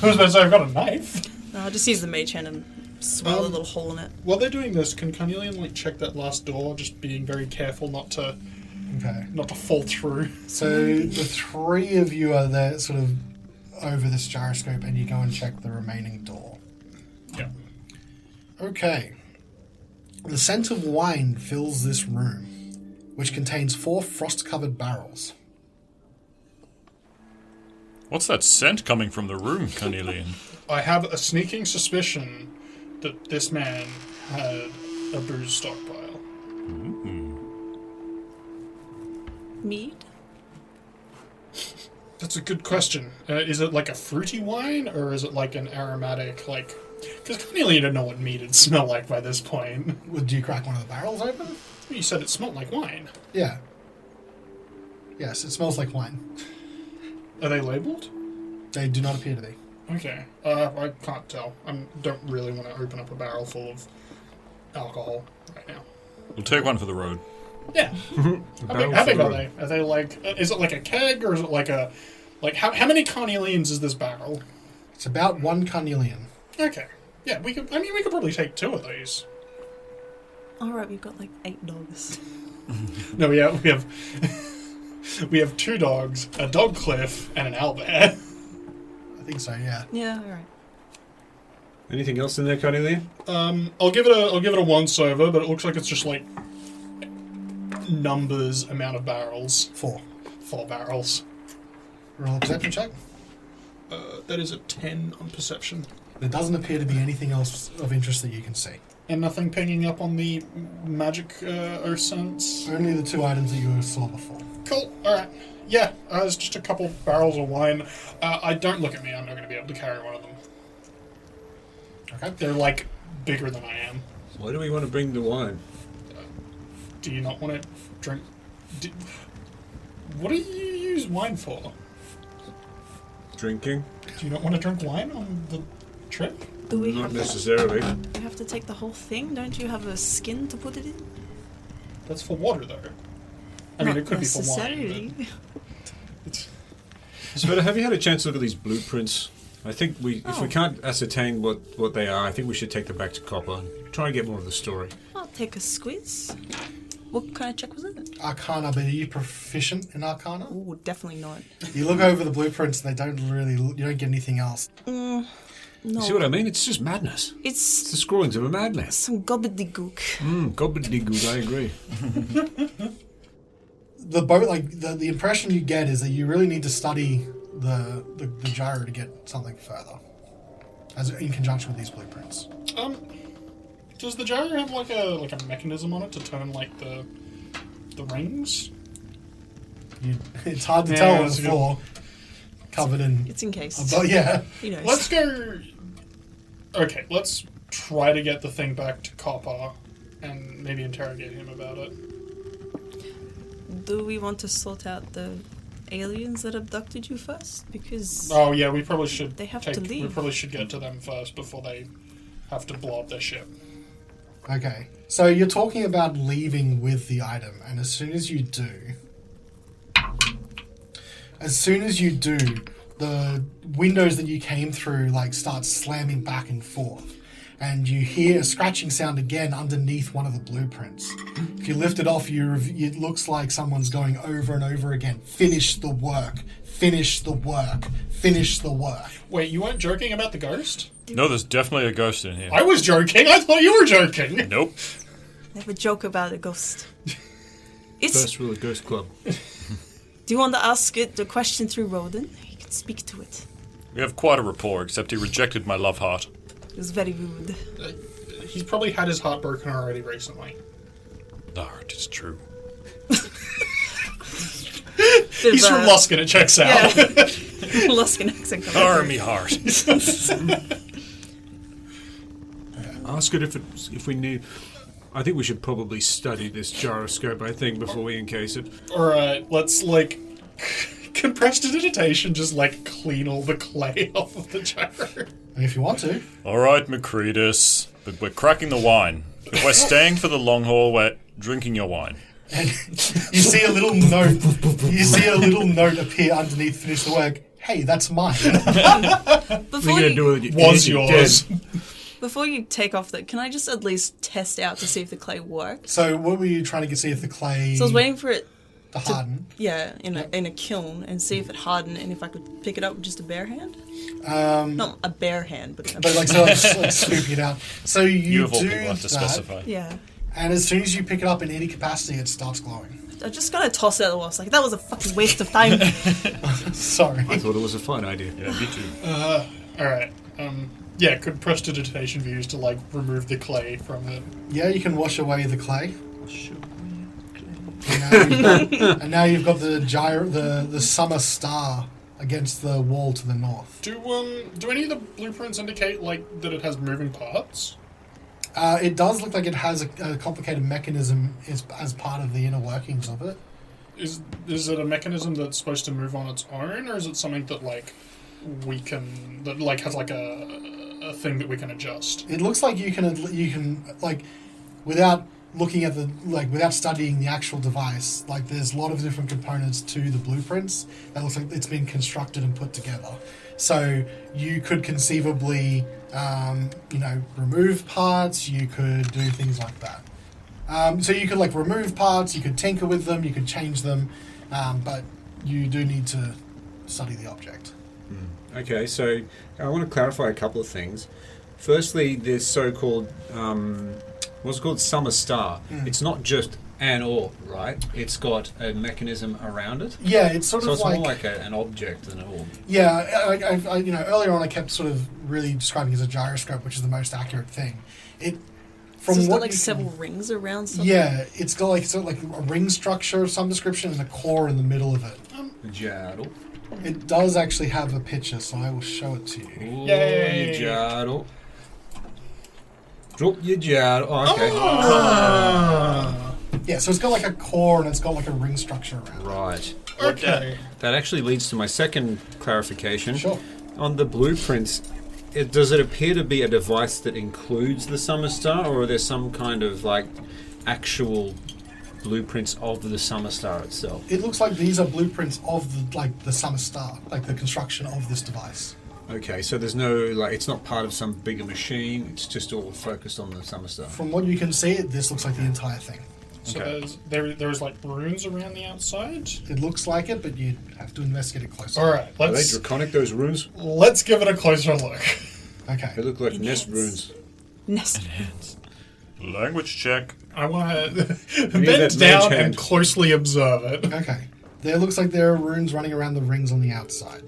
I was about to say I've got a knife.
No, I'll just use the mage hand and swell a little hole in it.
While they're doing this, can Carnelian like check that last door, just being very careful not to fall through?
So the three of you are there, sort of over this gyroscope, and you go and check the remaining door.
Yeah.
Okay. The scent of wine fills this room, which contains 4 frost-covered barrels.
What's that scent coming from the room, Carnelian?
I have a sneaking suspicion that this man had a booze stockpile.
Mead?
That's a good question. Is it like a fruity wine, or is it like an aromatic, like... Because Carnelian didn't know what mead would smell like by this point.
Would you crack one of the barrels open?
You said it smelled like wine.
Yeah. Yes, it smells like wine.
Are they labelled?
They do not appear to be.
Okay. I can't tell. I don't really want to open up a barrel full of alcohol right now.
We'll take one for the road.
Yeah. How big are they? Are they like... is it like a keg, or is it like a... Like, how many Carnelians is this barrel?
It's about 1 carnelian.
Okay. Yeah, we could probably take 2 of these.
Alright, we've got like 8 dogs.
No, we have... we have 2 dogs, a dog cliff, and an owlbear.
I think so, yeah.
Yeah, alright.
Anything else in there, Carnelian?
I'll give it a once over, but it looks like it's just like numbers amount of barrels.
4.
4 barrels.
Roll a perception check.
That is a 10 on perception.
There doesn't appear to be anything else of interest that you can see.
And nothing pinging up on the magic or sense.
Only the 2 items that you saw before.
Cool. All right. Yeah, it's just a couple barrels of wine. Don't look at me. I'm not going to be able to carry one of them.
Okay.
They're like bigger than I am.
Why do we want to bring the wine?
Do you not want to drink? What do you use wine for?
Drinking?
Do you not want to drink wine on the trip?
Do we
Not
have
necessarily.
we have to take the whole thing? Don't you have a skin to put it in?
That's for water, though. I mean,
Not
it could be for wine.
necessarily.
Svieta, have you had a chance to look at these blueprints? I think if we
Oh.
can't ascertain what they are, I think we should take them back to Copper and try and get more of the story.
I'll take a squiz. What kind of check was it?
Arcana, but are you proficient in Arcana?
Oh, definitely not.
You look over the blueprints and you don't get anything else.
No.
You see what I mean? It's just madness.
It's
It's the scrawlings of a madman.
some gobbledygook.
Gobbledygook, I agree.
The boat, the impression you get is that you really need to study the gyro to get something further, as in conjunction with these blueprints.
Does the gyro have like a mechanism on it to turn like the rings?
It's hard to
Yeah,
tell on
that's
the
a good-
floor, covered in.
It's in case.
But yeah,
Who knows?
Let's go. Okay, let's try to get the thing back to Copper and maybe interrogate him about it.
Do we want to sort out the aliens that abducted you first? Because
Oh yeah, we probably should.
They have to
We
leave.
probably should get to them first before they have to blow up their ship.
okay. So you're talking about leaving with the item, and as soon as you do, the windows that you came through like start slamming back and forth. And you hear a scratching sound again underneath one of the blueprints. If you lift it off, it looks like someone's going over and over again. Finish the work. Finish the work. Finish the work.
Wait, you weren't joking about the ghost?
No, there's definitely a ghost in here.
I was joking. I thought you were joking.
Nope.
Never joke about a ghost. It's.
First rule of Ghost Club.
Do you want to ask it the question through Wodun? You can speak to it.
We have quite a rapport, except he rejected my love heart.
It was very rude.
He's probably had his heart broken already recently.
No, it's true.
He's from Luskin, it checks out.
Yeah. Luskin accent coming
Army heart.
Ask it if we need. I think we should probably study this gyroscope, I think, before we encase it.
Alright, let's, like, compressed digitation, just, like, clean all the clay off of the gyro.
If you want to.
All right, Macredus, but we're cracking the wine. If we're staying for the long haul, we're drinking your wine.
And you see a little note. You see a little note appear underneath. Finish the work. Hey, that's mine.
Before
We're gonna
you,
do it.
Was
you're
yours.
dead.
before you take off can I just at least test out to see if the clay works?
So, what were you trying to see if the clay
So I was waiting for it,
to harden?
yeah, in a kiln and see if it hardened and if I could pick it up with just a bare hand. Not a bare hand, but
But like scooping it out. So
You
you
of all
do
people have to
that,
specify.
yeah.
and as soon as you pick it up in any capacity, it starts glowing.
I just gotta toss it at the wall. It's like, that was a fucking waste of time.
Sorry.
I thought it was a fun idea.
Yeah, me too.
Alright, yeah, compressed digitation views to, like, remove the clay from it.
Yeah, you can wash away the clay. And now you've got the summer star against the wall to the north.
Do any of the blueprints indicate, like, that it has moving parts?
It does look like it has a complicated mechanism as part of the inner workings of it.
Is it a mechanism that's supposed to move on its own, or is it something that, like, has, like, a thing that we can adjust?
It looks like you can like, without looking at without studying the actual device, like, there's a lot of different components to the blueprints that looks like it's been constructed and put together. So you could conceivably, remove parts. You could do things like that. So you could, like, remove parts. You could tinker with them. You could change them, but you do need to study the object.
Okay, so I want to clarify a couple of things. Firstly, this so-called, what's it called, summer star. It's not just an orb, right? It's got a mechanism around it.
Yeah, it's sort
So
of
it's
like
more like an object than an orb.
Yeah, I earlier on I kept sort of really describing it as a gyroscope, which is the most accurate thing.
So it's got,
what
like,
you
several
can-
rings around something?
Yeah, it's got like sort of like a ring structure of some description and a core in the middle of it.
Jadal.
It does actually have a picture, so I will show it to you.
Oh,
Yay.
you jadal. Drop your jadal. Oh, okay.
Yeah, so it's got like a core and it's got like a ring structure around it.
Right.
Okay.
That actually leads to my second clarification.
Sure.
On the blueprints, does it appear to be a device that includes the summer star, or are there some kind of, like, actual blueprints of the summer star itself?
It looks like these are blueprints of the summer star, like the construction of this device.
Okay, so there's no, like, it's not part of some bigger machine, it's just all focused on the summer star.
From what you can see, this looks like the entire thing.
So
Okay.
there's like runes around the outside.
It looks like it, but you have to investigate it closer.
All right,
Are they draconic, those runes?
let's give it a closer look.
Okay.
They look like
Enhance.
nest runes.
Nest.
Language check.
I want to
that
bend
mage
down
hand.
and closely observe it.
Okay. There looks like there are runes running around the rings on the outside.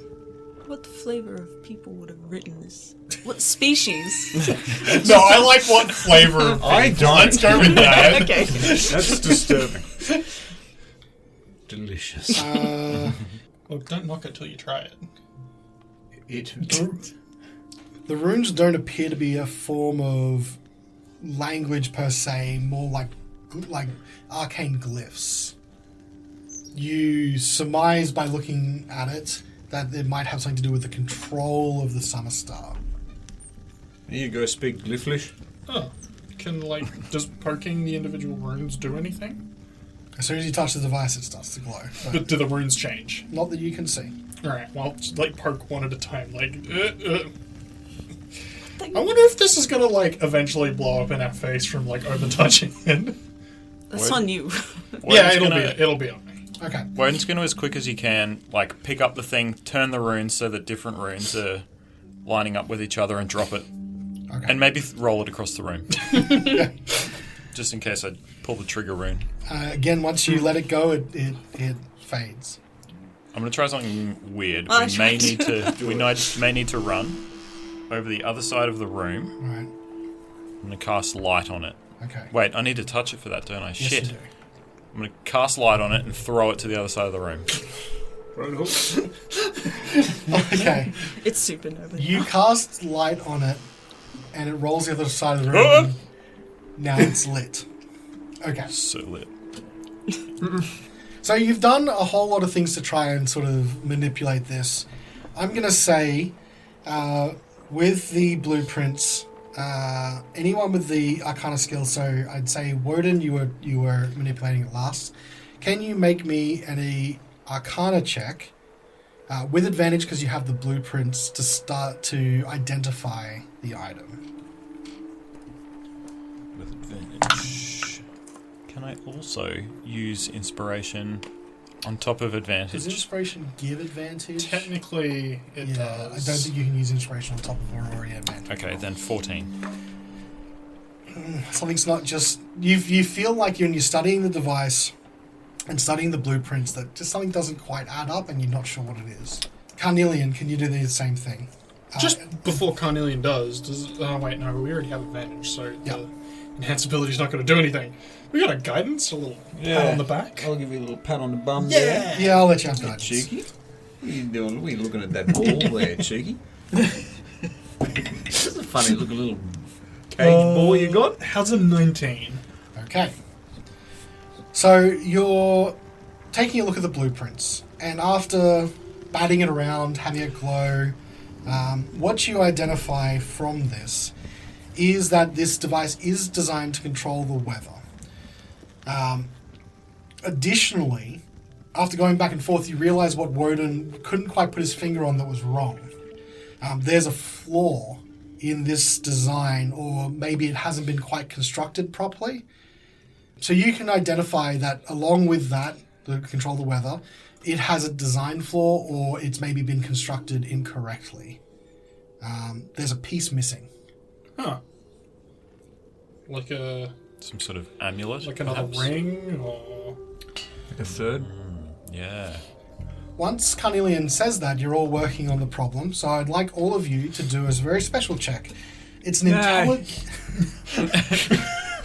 What flavor of people would have written this? What species?
No, I like what flavor. Of
I
people.
don't.
Let's go with that.
Okay.
That's disturbing. Delicious.
Look, don't knock it till you try it.
The runes don't appear to be a form of language per se, more like arcane glyphs. You surmise by looking at it that it might have something to do with the control of the summer star.
Here you go, speak Glyphlish.
Oh, does poking the individual runes do anything?
As soon as you touch the device, it starts to glow. But
But do the runes change?
not that you can see.
Alright, well, just, like, poke one at a time. Like, I wonder if this is gonna, like, eventually blow up in our face from, like, over-touching it.
That's on you.
Yeah, it'll be on me.
Okay.
Wodun's going to, as quick as he can, like, pick up the thing, turn the runes so that different runes are lining up with each other and drop it.
Okay.
And maybe roll it across the room. Just in case I pull the trigger rune.
Again, once you let it go, it fades.
I'm going to try something weird.
Oh,
We may need to run over the other side of the room.
All right.
I'm going to cast light on it.
Okay.
Wait, I need to touch it for that, don't I?
Yes,
Shit.
you do.
I'm going to cast light on it and throw it to the other side of the room.
Okay.
It's supernova.
You cast light on it, and it rolls the other side of the room. Now it's lit. Okay.
So lit.
So you've done a whole lot of things to try and sort of manipulate this. I'm going to say, with the blueprints, anyone with the Arcana skill, so I'd say Wodun, you were manipulating it last. Can you make me an Arcana check with advantage because you have the blueprints to start to identify the item?
With advantage. Can I also use inspiration on top of advantage?
Does inspiration give advantage?
Technically, it
Yeah,
does.
I don't think you can use inspiration on top of already advantage.
Okay, then 14.
Something's not just... You feel like when you're studying the device and studying the blueprints that just something doesn't quite add up and you're not sure what it is. Carnelian, can you do the same thing?
Just before Carnelian does... Oh, wait, no, we already have advantage, so
Yeah.
the enhanced ability's not going to do anything. We got a guidance, a little pat on the back.
I'll give you a little pat on the bum
Yeah.
there.
Yeah, I'll let you have
Yeah,
guidance.
cheeky. What are you doing? What are you looking at that ball there, cheeky? This is a funny looking little cage ball you got.
How's a 19?
Okay. So you're taking a look at the blueprints, and after batting it around, having a glow, what you identify from this is that this device is designed to control the weather. Additionally, after going back and forth, you realize what Wodun couldn't quite put his finger on that was wrong. There's a flaw in this design, or maybe it hasn't been quite constructed properly. So you can identify that along with that, the control the weather, it has a design flaw or it's maybe been constructed incorrectly. There's a piece missing.
Huh. Like
Some sort of amulet?
another
perhaps?
ring, or...
Like a third.
Yeah.
Once Carnelian says that, you're all working on the problem, so I'd like all of you to do a very special check. It's an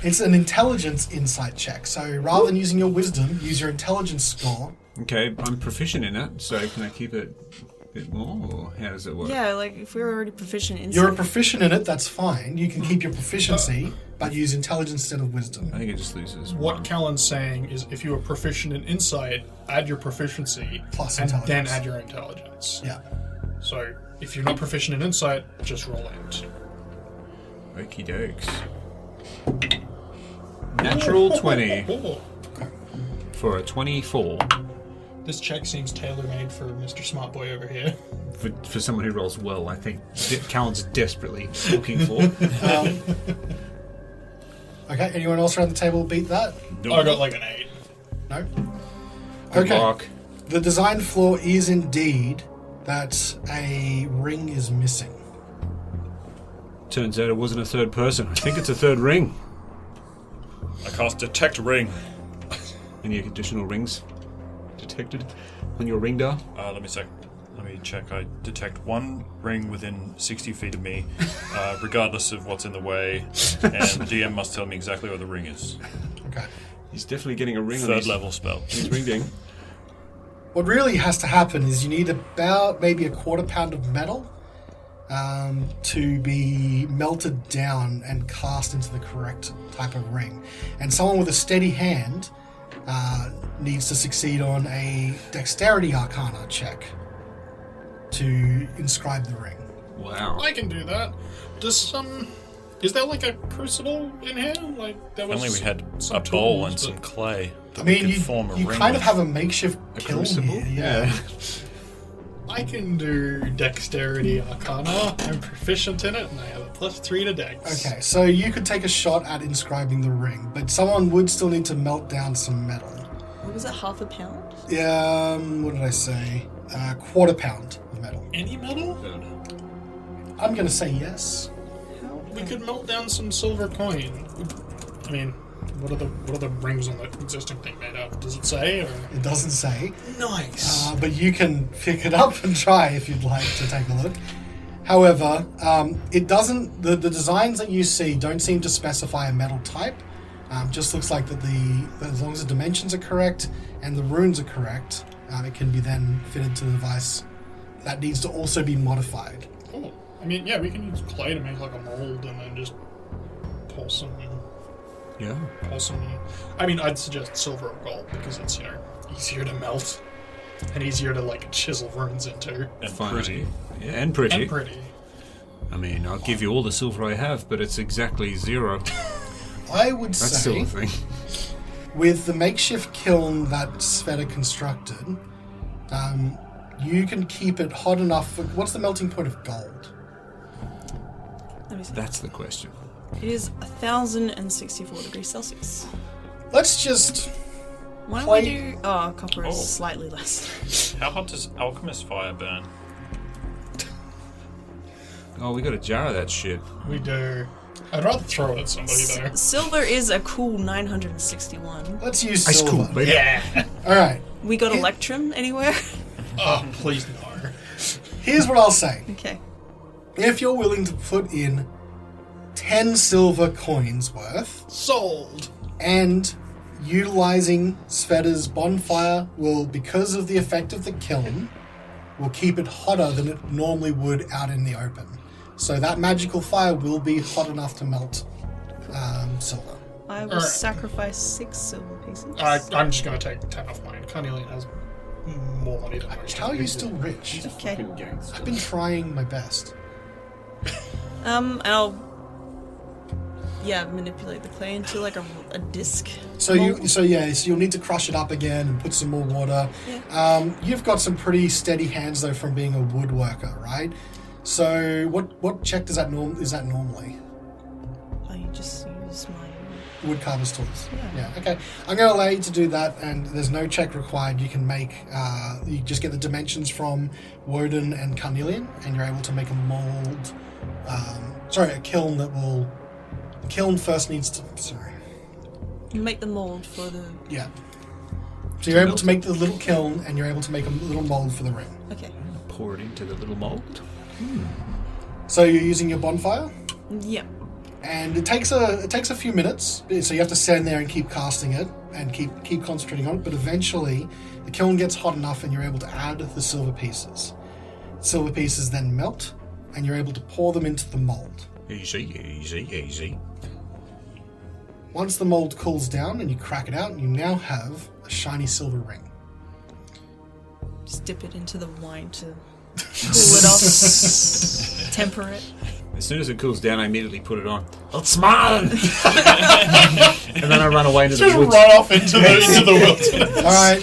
it's an intelligence insight check. So rather than using your wisdom, use your intelligence score.
Okay, I'm proficient in it, so can I keep it a bit more, or how does it work?
Yeah, like if we're already proficient in
You're a proficient in it, that's fine. You can keep your proficiency, but use intelligence instead of wisdom.
I think it just loses
What
one.
Callan's saying is if you are proficient in insight, add your proficiency,
Plus
and then
intelligence.
add your intelligence.
Yeah.
So if you're not proficient in insight, just roll it.
Okie dokes. Natural 20
Oh,
for a 24.
this check seems tailor-made for Mr. Smart Boy over here.
For someone who rolls well, I think Callan's desperately looking for.
Okay, anyone else around the table beat that?
I got like an 8.
No?
Good
Okay.
luck.
The design flaw is indeed that a ring is missing.
Turns out it wasn't a third person. I think it's a third ring.
I cast Detect Ring.
Any additional rings detected on your ring dial?
Let me check. I detect one ring within 60 feet of me, regardless of what's in the way, and the DM must tell me exactly where the ring is.
Okay.
He's definitely getting a ring on
Third
his,
level spell.
his ring ding.
What really has to happen is you need about maybe a quarter pound of metal to be melted down and cast into the correct type of ring. And someone with a steady hand needs to succeed on a dexterity arcana check to inscribe the ring.
Wow.
I can do that. Does is there like a crucible in here? Like there
If
was
only we had
some
a bowl
tools,
and some
but-
clay
I
that we
mean,
could form a
you
ring
kind of
with.
have a makeshift kiln
crucible?
here, yeah.
I can do Dexterity Arcana. I'm proficient in it, and I have a +3 to Dex.
Okay, so you could take a shot at inscribing the ring, but someone would still need to melt down some metal.
What was it, half a pound?
Yeah, what did I say? Quarter pound of metal.
Any metal?
I'm going to say yes.
We could melt down some silver coin. I mean, what are the rings on the existing thing made of? Does it say? Or?
It doesn't say.
Nice.
But you can pick it up and try if you'd like to take a look. However, it doesn't. The designs that you see don't seem to specify a metal type. Just looks like that as long as the dimensions are correct and the runes are correct, it can be then fitted to the device. That needs to also be modified.
Cool. I mean, yeah, we can use clay to make like a mold and then just pull some.
Yeah.
I mean, I'd suggest silver or gold because it's easier to melt and easier to like chisel runes into.
And
Fine.
pretty.
Yeah, and pretty.
And pretty.
I mean, I'll give you all the silver I have, but it's exactly 0.
I would
That's
say,
still a thing.
with the makeshift kiln that Svieta constructed, you can keep it hot enough. What's the melting point of gold?
Let me see.
That's the question.
It is 1,064 degrees Celsius.
Let's just.
Why don't
Play-
we do... Oh, copper is
Oh.
slightly less.
How hot does alchemist fire burn?
Oh, we got a jar of that shit.
We do. I'd rather throw it at somebody though.
Silver is a cool 961.
Let's use
Ice
silver.
cool, baby.
Yeah.
All right.
We got Electrum anywhere?
Oh, please no.
Here's what I'll say.
Okay.
If you're willing to put in 10 silver coins worth,
Sold.
and utilizing Sveta's bonfire will, because of the effect of the kiln, will keep it hotter than it normally would out in the open. So that magical fire will be hot enough to melt silver.
I will
Alright.
sacrifice 6 silver pieces.
I'm just gonna take 10 off mine. Carnelian has more money than most.
How are you still rich?
Okay.
I've been trying my best.
And I'll... Yeah, manipulate the clay into like a disc.
So you'll need to crush it up again and put some more water.
Yeah.
You've got some pretty steady hands though from being a woodworker, right? So what check is that normally?
Oh, you just use my...
Woodcarver's tools.
Yeah.
Okay. I'm going to allow you to do that, and there's no check required. You can make. You just get the dimensions from Wodun and Carnelian, and you're able to make a mold. A kiln that will. The kiln first needs to. Sorry.
You make the mold for the...
Yeah. So you're able to make the little kiln, and you're able to make a little mold for the ring.
Okay.
Pour it into the little mold.
So you're using your bonfire,
Yeah.
and it takes a few minutes. So you have to stand there and keep casting it and keep concentrating on it. But eventually, the kiln gets hot enough, and you're able to add the silver pieces. Silver pieces then melt, and you're able to pour them into the mold.
Easy.
Once the mold cools down and you crack it out, you now have a shiny silver ring.
Just dip it into the wine to cool it off. Temper it.
As soon as it cools down, I immediately put it on. It's mine! And then I run away into the
Just
woods.
run off into the wilderness.
All right,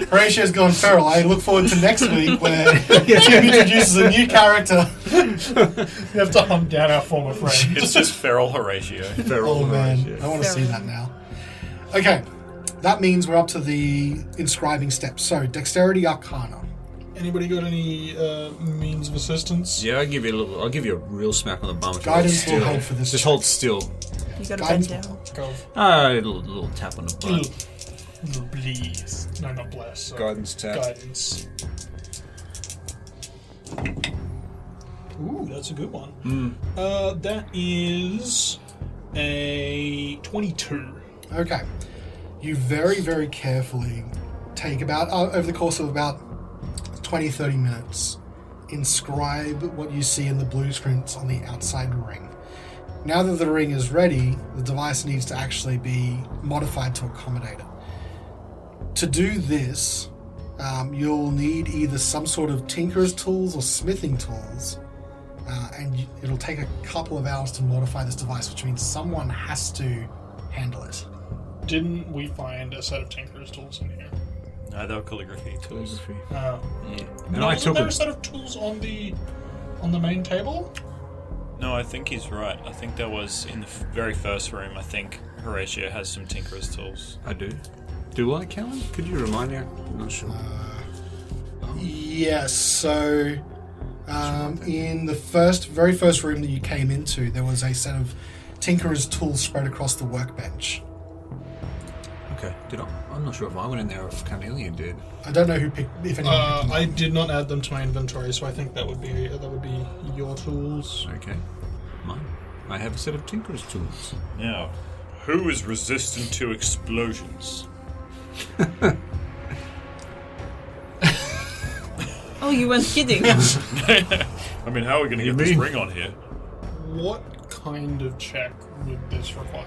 Horacio's gone feral. I look forward to next week where Tim introduces a new character.
We have to hunt down our former friend.
It's just feral Horatio.
Oh man,
Horacio.
I want to see
Feral.
that now. Okay, that means we're up to the inscribing steps. So, Dexterity Arcana.
Anybody got any means of assistance?
Yeah, I'll give you a real smack on the bum. if you
Guidance
hold
will
still.
help for this
Just
check.
hold still.
You gotta
Guidance.
bend down.
Go.
A little tap on the butt.
Please. No, not bless. So
Guidance tap.
Guidance. Ooh, that's a good one. That is a 22.
Okay. You very, very carefully take about, over the course of about 20-30 minutes, inscribe what you see in the blueprints on the outside ring. Now that the ring is ready, the device needs to actually be modified to accommodate it. To do this, you'll need either some sort of tinkerer's tools or smithing tools, and it'll take a couple of hours to modify this device, which means someone has to handle it.
Didn't we find a set of Tinker's tools in here?
No, they were calligraphy tools.
Calligraphy.
Yeah.
Yeah. And
No,
I
wasn't
took
there a
it.
set of tools on the main table?
No, I think he's right. I think that was in the very first room. I think Horacio has some tinkerer's tools.
I do. Do I, Callan? Could you remind me? I'm not sure.
Yes, so in the very first room that you came into, there was a set of tinkerer's tools spread across the workbench.
Okay. I'm not sure if I went in there or if Carnelian did.
I don't know if anyone picked them up.
I did not add them to my inventory, so I think that would be your tools.
Okay. Mine. I have a set of tinkerer's tools.
Now, who is resistant to explosions?
Oh, you weren't kidding.
I mean, how are we going to
You
get this
mean?
ring on here?
What kind of check would this require?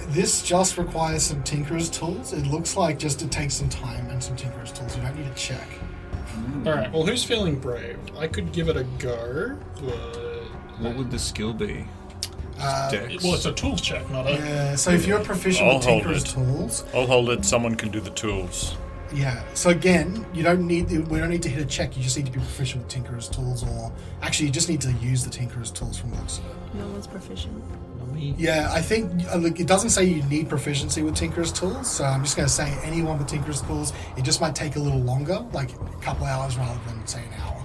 This just requires some tinkerer's tools. It looks like it takes some time and some tinkerer's tools. You don't need a check.
Alright, well, who's feeling brave? I could give it a go, but...
What would the skill be? Dex?
Well, it's a tools check, not a...
Yeah, so if you're proficient
I'll
with
hold
tinkerer's
it.
tools,
I'll hold it. Someone can do the tools.
yeah. So again, we don't need to hit a check. You just need to be proficient with tinkerer's tools, or actually, you just need to use the tinkerer's tools from the looks of it.
No one's proficient.
Yeah, I think it doesn't say you need proficiency with tinkerer's tools, so I'm just going to say anyone with tinkerer's tools. It just might take a little longer, like a couple hours rather than say an hour.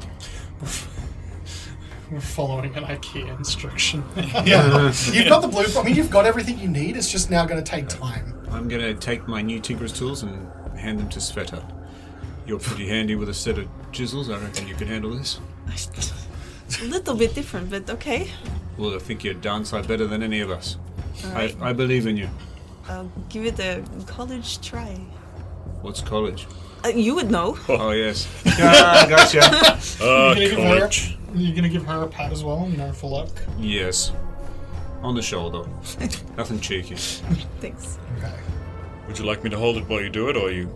We're following an IKEA instruction.
Yeah, you've got the blueprint. I mean, you've got everything you need. It's just now going to take time.
I'm going to take my new tinkerer's tools and hand them to Svieta. You're pretty handy with a set of chisels. I reckon you can handle this.
A little bit different, but okay.
Well, I think you're downside better than any of us.
Alright.
I believe in you.
I'll give it a college try.
What's college?
You would know.
Oh, yes. Ah, gotcha.
College.
You're gonna give her a pat as well, for luck?
Yes. On the shoulder. Nothing cheeky.
Thanks.
Okay.
Would you like me to hold it while you do it, or are you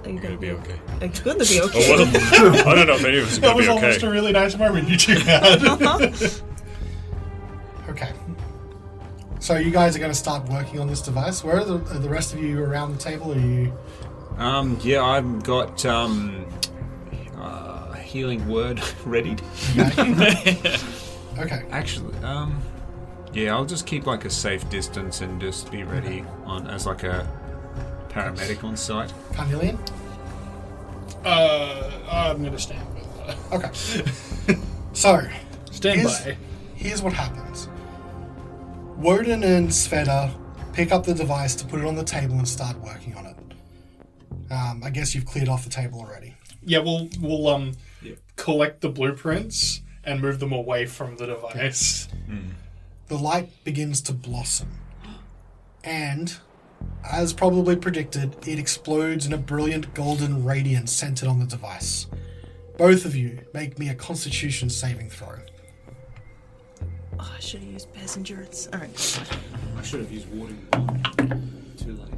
Are you
going to be okay?
It's going to be
Oh,
okay.
well, I don't know if any of us are
That
going to
was
be
almost a
okay.
really nice moment you two had.
Okay. So you guys are going to start working on this device. Where are the rest of you around the table? Are you?
Yeah, I've got healing word readied.
Okay.
Actually, yeah, I'll just keep like a safe distance and just be ready as like a paramedic on site.
Carnelian?
I'm gonna stand with that.
Okay. So,
Stand
here's,
by.
here's what happens. Wodun and Svieta pick up the device to put it on the table and start working on it. I guess you've cleared off the table already.
Yeah, we'll collect the blueprints and move them away from the device.
The light begins to blossom. And, as probably predicted, it explodes in a brilliant golden radiance centered on the device. Both of you make me a Constitution saving throw.
Oh, I should have used Bear's Endurance. Alright.
I should have used warding. Too late.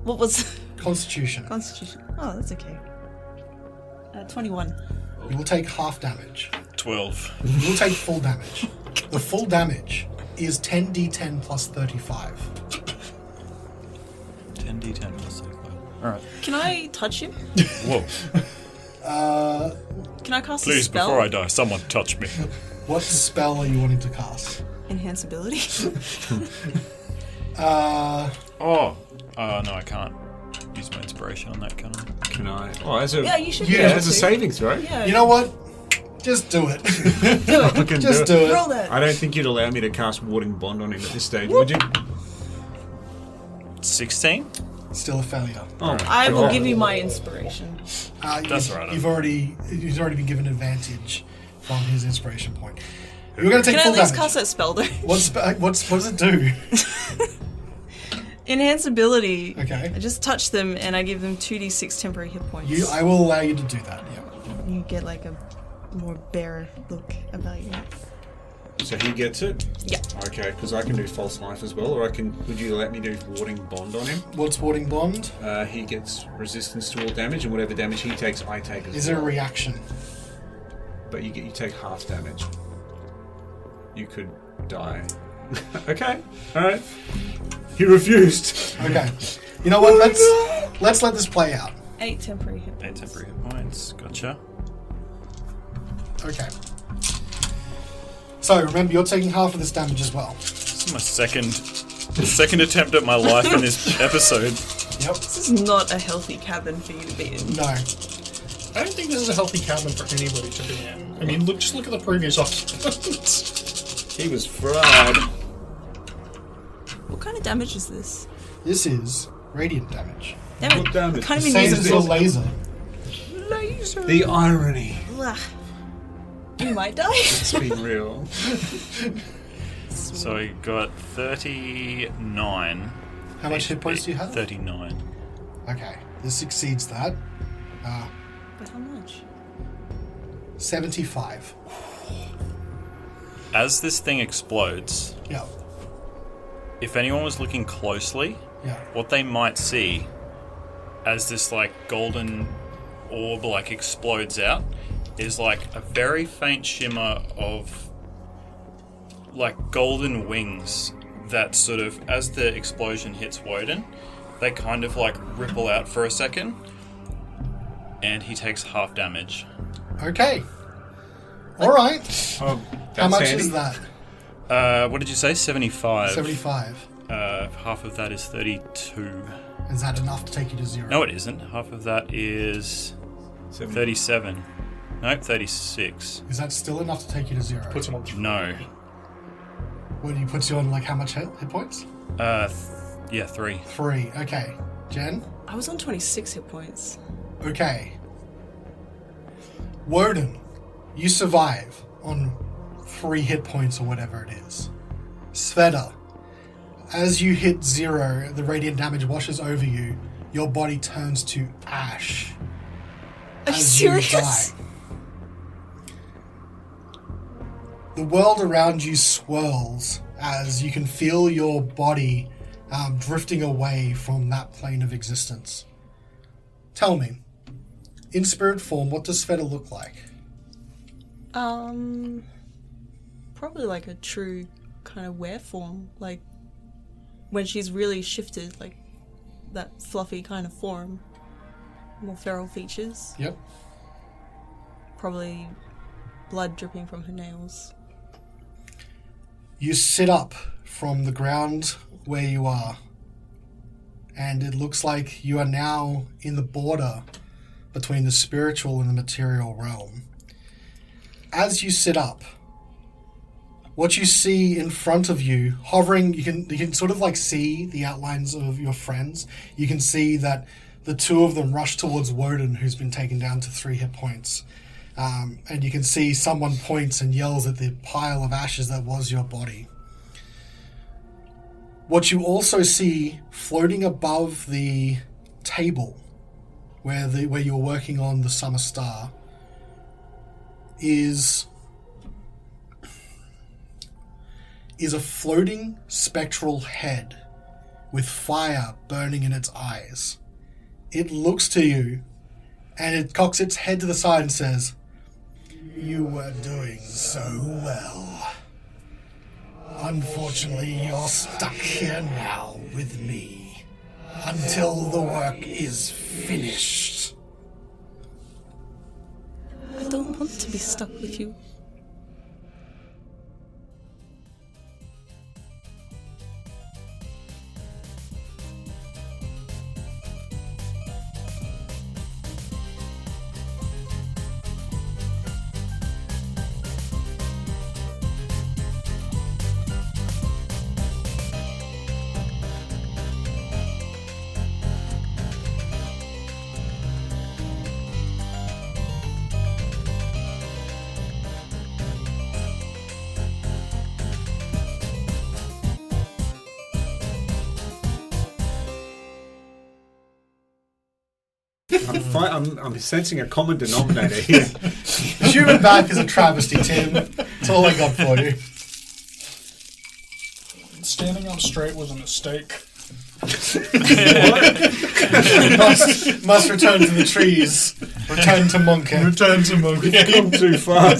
What was
Constitution.
Constitution? Oh, that's okay. 21.
You will take half damage.
12.
You will take full damage. The full damage is 10d10 plus 35.
10d10 plus 35. Alright.
Can I touch him?
Whoa.
Can I cast a
Please,
spell?
before I die, someone touch me.
What spell are you wanting to cast?
Enhance ability?
Oh. No, I can't use my inspiration on that, can I?
Can I? Oh, as a
Yeah, you should
Yeah,
be able
as a
to.
saving throw.
Yeah,
You know what? Just do it.
do it.
I can
Just
do
do
it.
it.
Roll that.
I don't think you'd allow me to cast warding bond on him at this stage, would you?
16?
Still a failure.
Oh,
I will
God.
give you my inspiration.
That's all right.
He's already been given advantage from his inspiration point. You're going to take
Can I
full
at least
damage.
cast that spell though?
What does it do?
Enhance ability.
Okay.
I just touch them and I give them 2d6 temporary hit points.
I will allow you to do that. Yeah.
You get like a more bare look about you.
So he gets it?
Yeah.
Okay, because I can do false life as well, or would you let me do warding bond on him?
What's warding bond?
He gets resistance to all damage, and whatever damage he takes, I take as
Is it
well.
a reaction?
But you take half damage. You could die. Okay, alright. He refused.
Okay. You know what? Let's let this play out.
8 temporary hit
8
points.
temporary hit points. Gotcha.
Okay. So remember, you're taking half of this damage as well.
This is my second attempt at my life in this episode.
Yep.
This is not a healthy cabin for you to be in.
No.
I don't think this is a healthy cabin for anybody to be in. I mean, just look at the previous occupants.
He was fried.
What kind of damage is this?
This is radiant damage.
Damn it.
What damage?
Can't
It
even
says
use
it's a laser.
laser.
The irony.
Ugh. You might die.
It's been real.
So I got 39.
How much hit points do you have?
39.
Okay. This exceeds that.
But how much?
75.
As this thing explodes,
Yeah.
if anyone was looking closely,
Yeah.
what they might see as this like golden orb like explodes out is like a very faint shimmer of like golden wings that sort of, as the explosion hits Wodun, they kind of like ripple out for a second and he takes half damage.
Okay. All right.
Oh,
How much
handy.
is that?
What did you say? 75.
75.
Half of that is 32.
Is that enough to take you to 0?
No, it isn't. Half of that is 37. Nope, 36.
Is that still enough to take you to 0?
Puts him on 3.
No.
When you put you on like how much hit points?
Yeah, 3.
3. Okay. Jen?
I was on 26 hit points.
Okay. Wodun, you survive on 3 hit points or whatever it is. Svieta, as you hit 0, the radiant damage washes over you. Your body turns to ash.
Are you
as you
serious?
die. The world around you swirls as you can feel your body drifting away from that plane of existence. Tell me, in spirit form, what does Svieta look like?
Probably like a true kind of were form, like when she's really shifted, like that fluffy kind of form, more feral features,
Yep.
probably blood dripping from her nails.
You sit up from the ground where you are, and it looks like you are now in the border between the spiritual and the material realm. As you sit up, what you see in front of you, hovering, you can sort of like see the outlines of your friends. You can see that the two of them rush towards Wodun, who's been taken down to 3 hit points. And you can see someone points and yells at the pile of ashes that was your body. What you also see floating above the table where you're working on the summer star is a floating spectral head with fire burning in its eyes. It looks to you and it cocks its head to the side and says, "You were doing so well. Unfortunately, you're stuck here now with me until the work is finished."
I don't want to be stuck with you.
I'm sensing a common denominator here.
The human back is a travesty, Tim. That's all I got for you.
Standing up straight was a mistake.
Must return to the trees. Return to Monk.
Return to Monkey.
Come too far.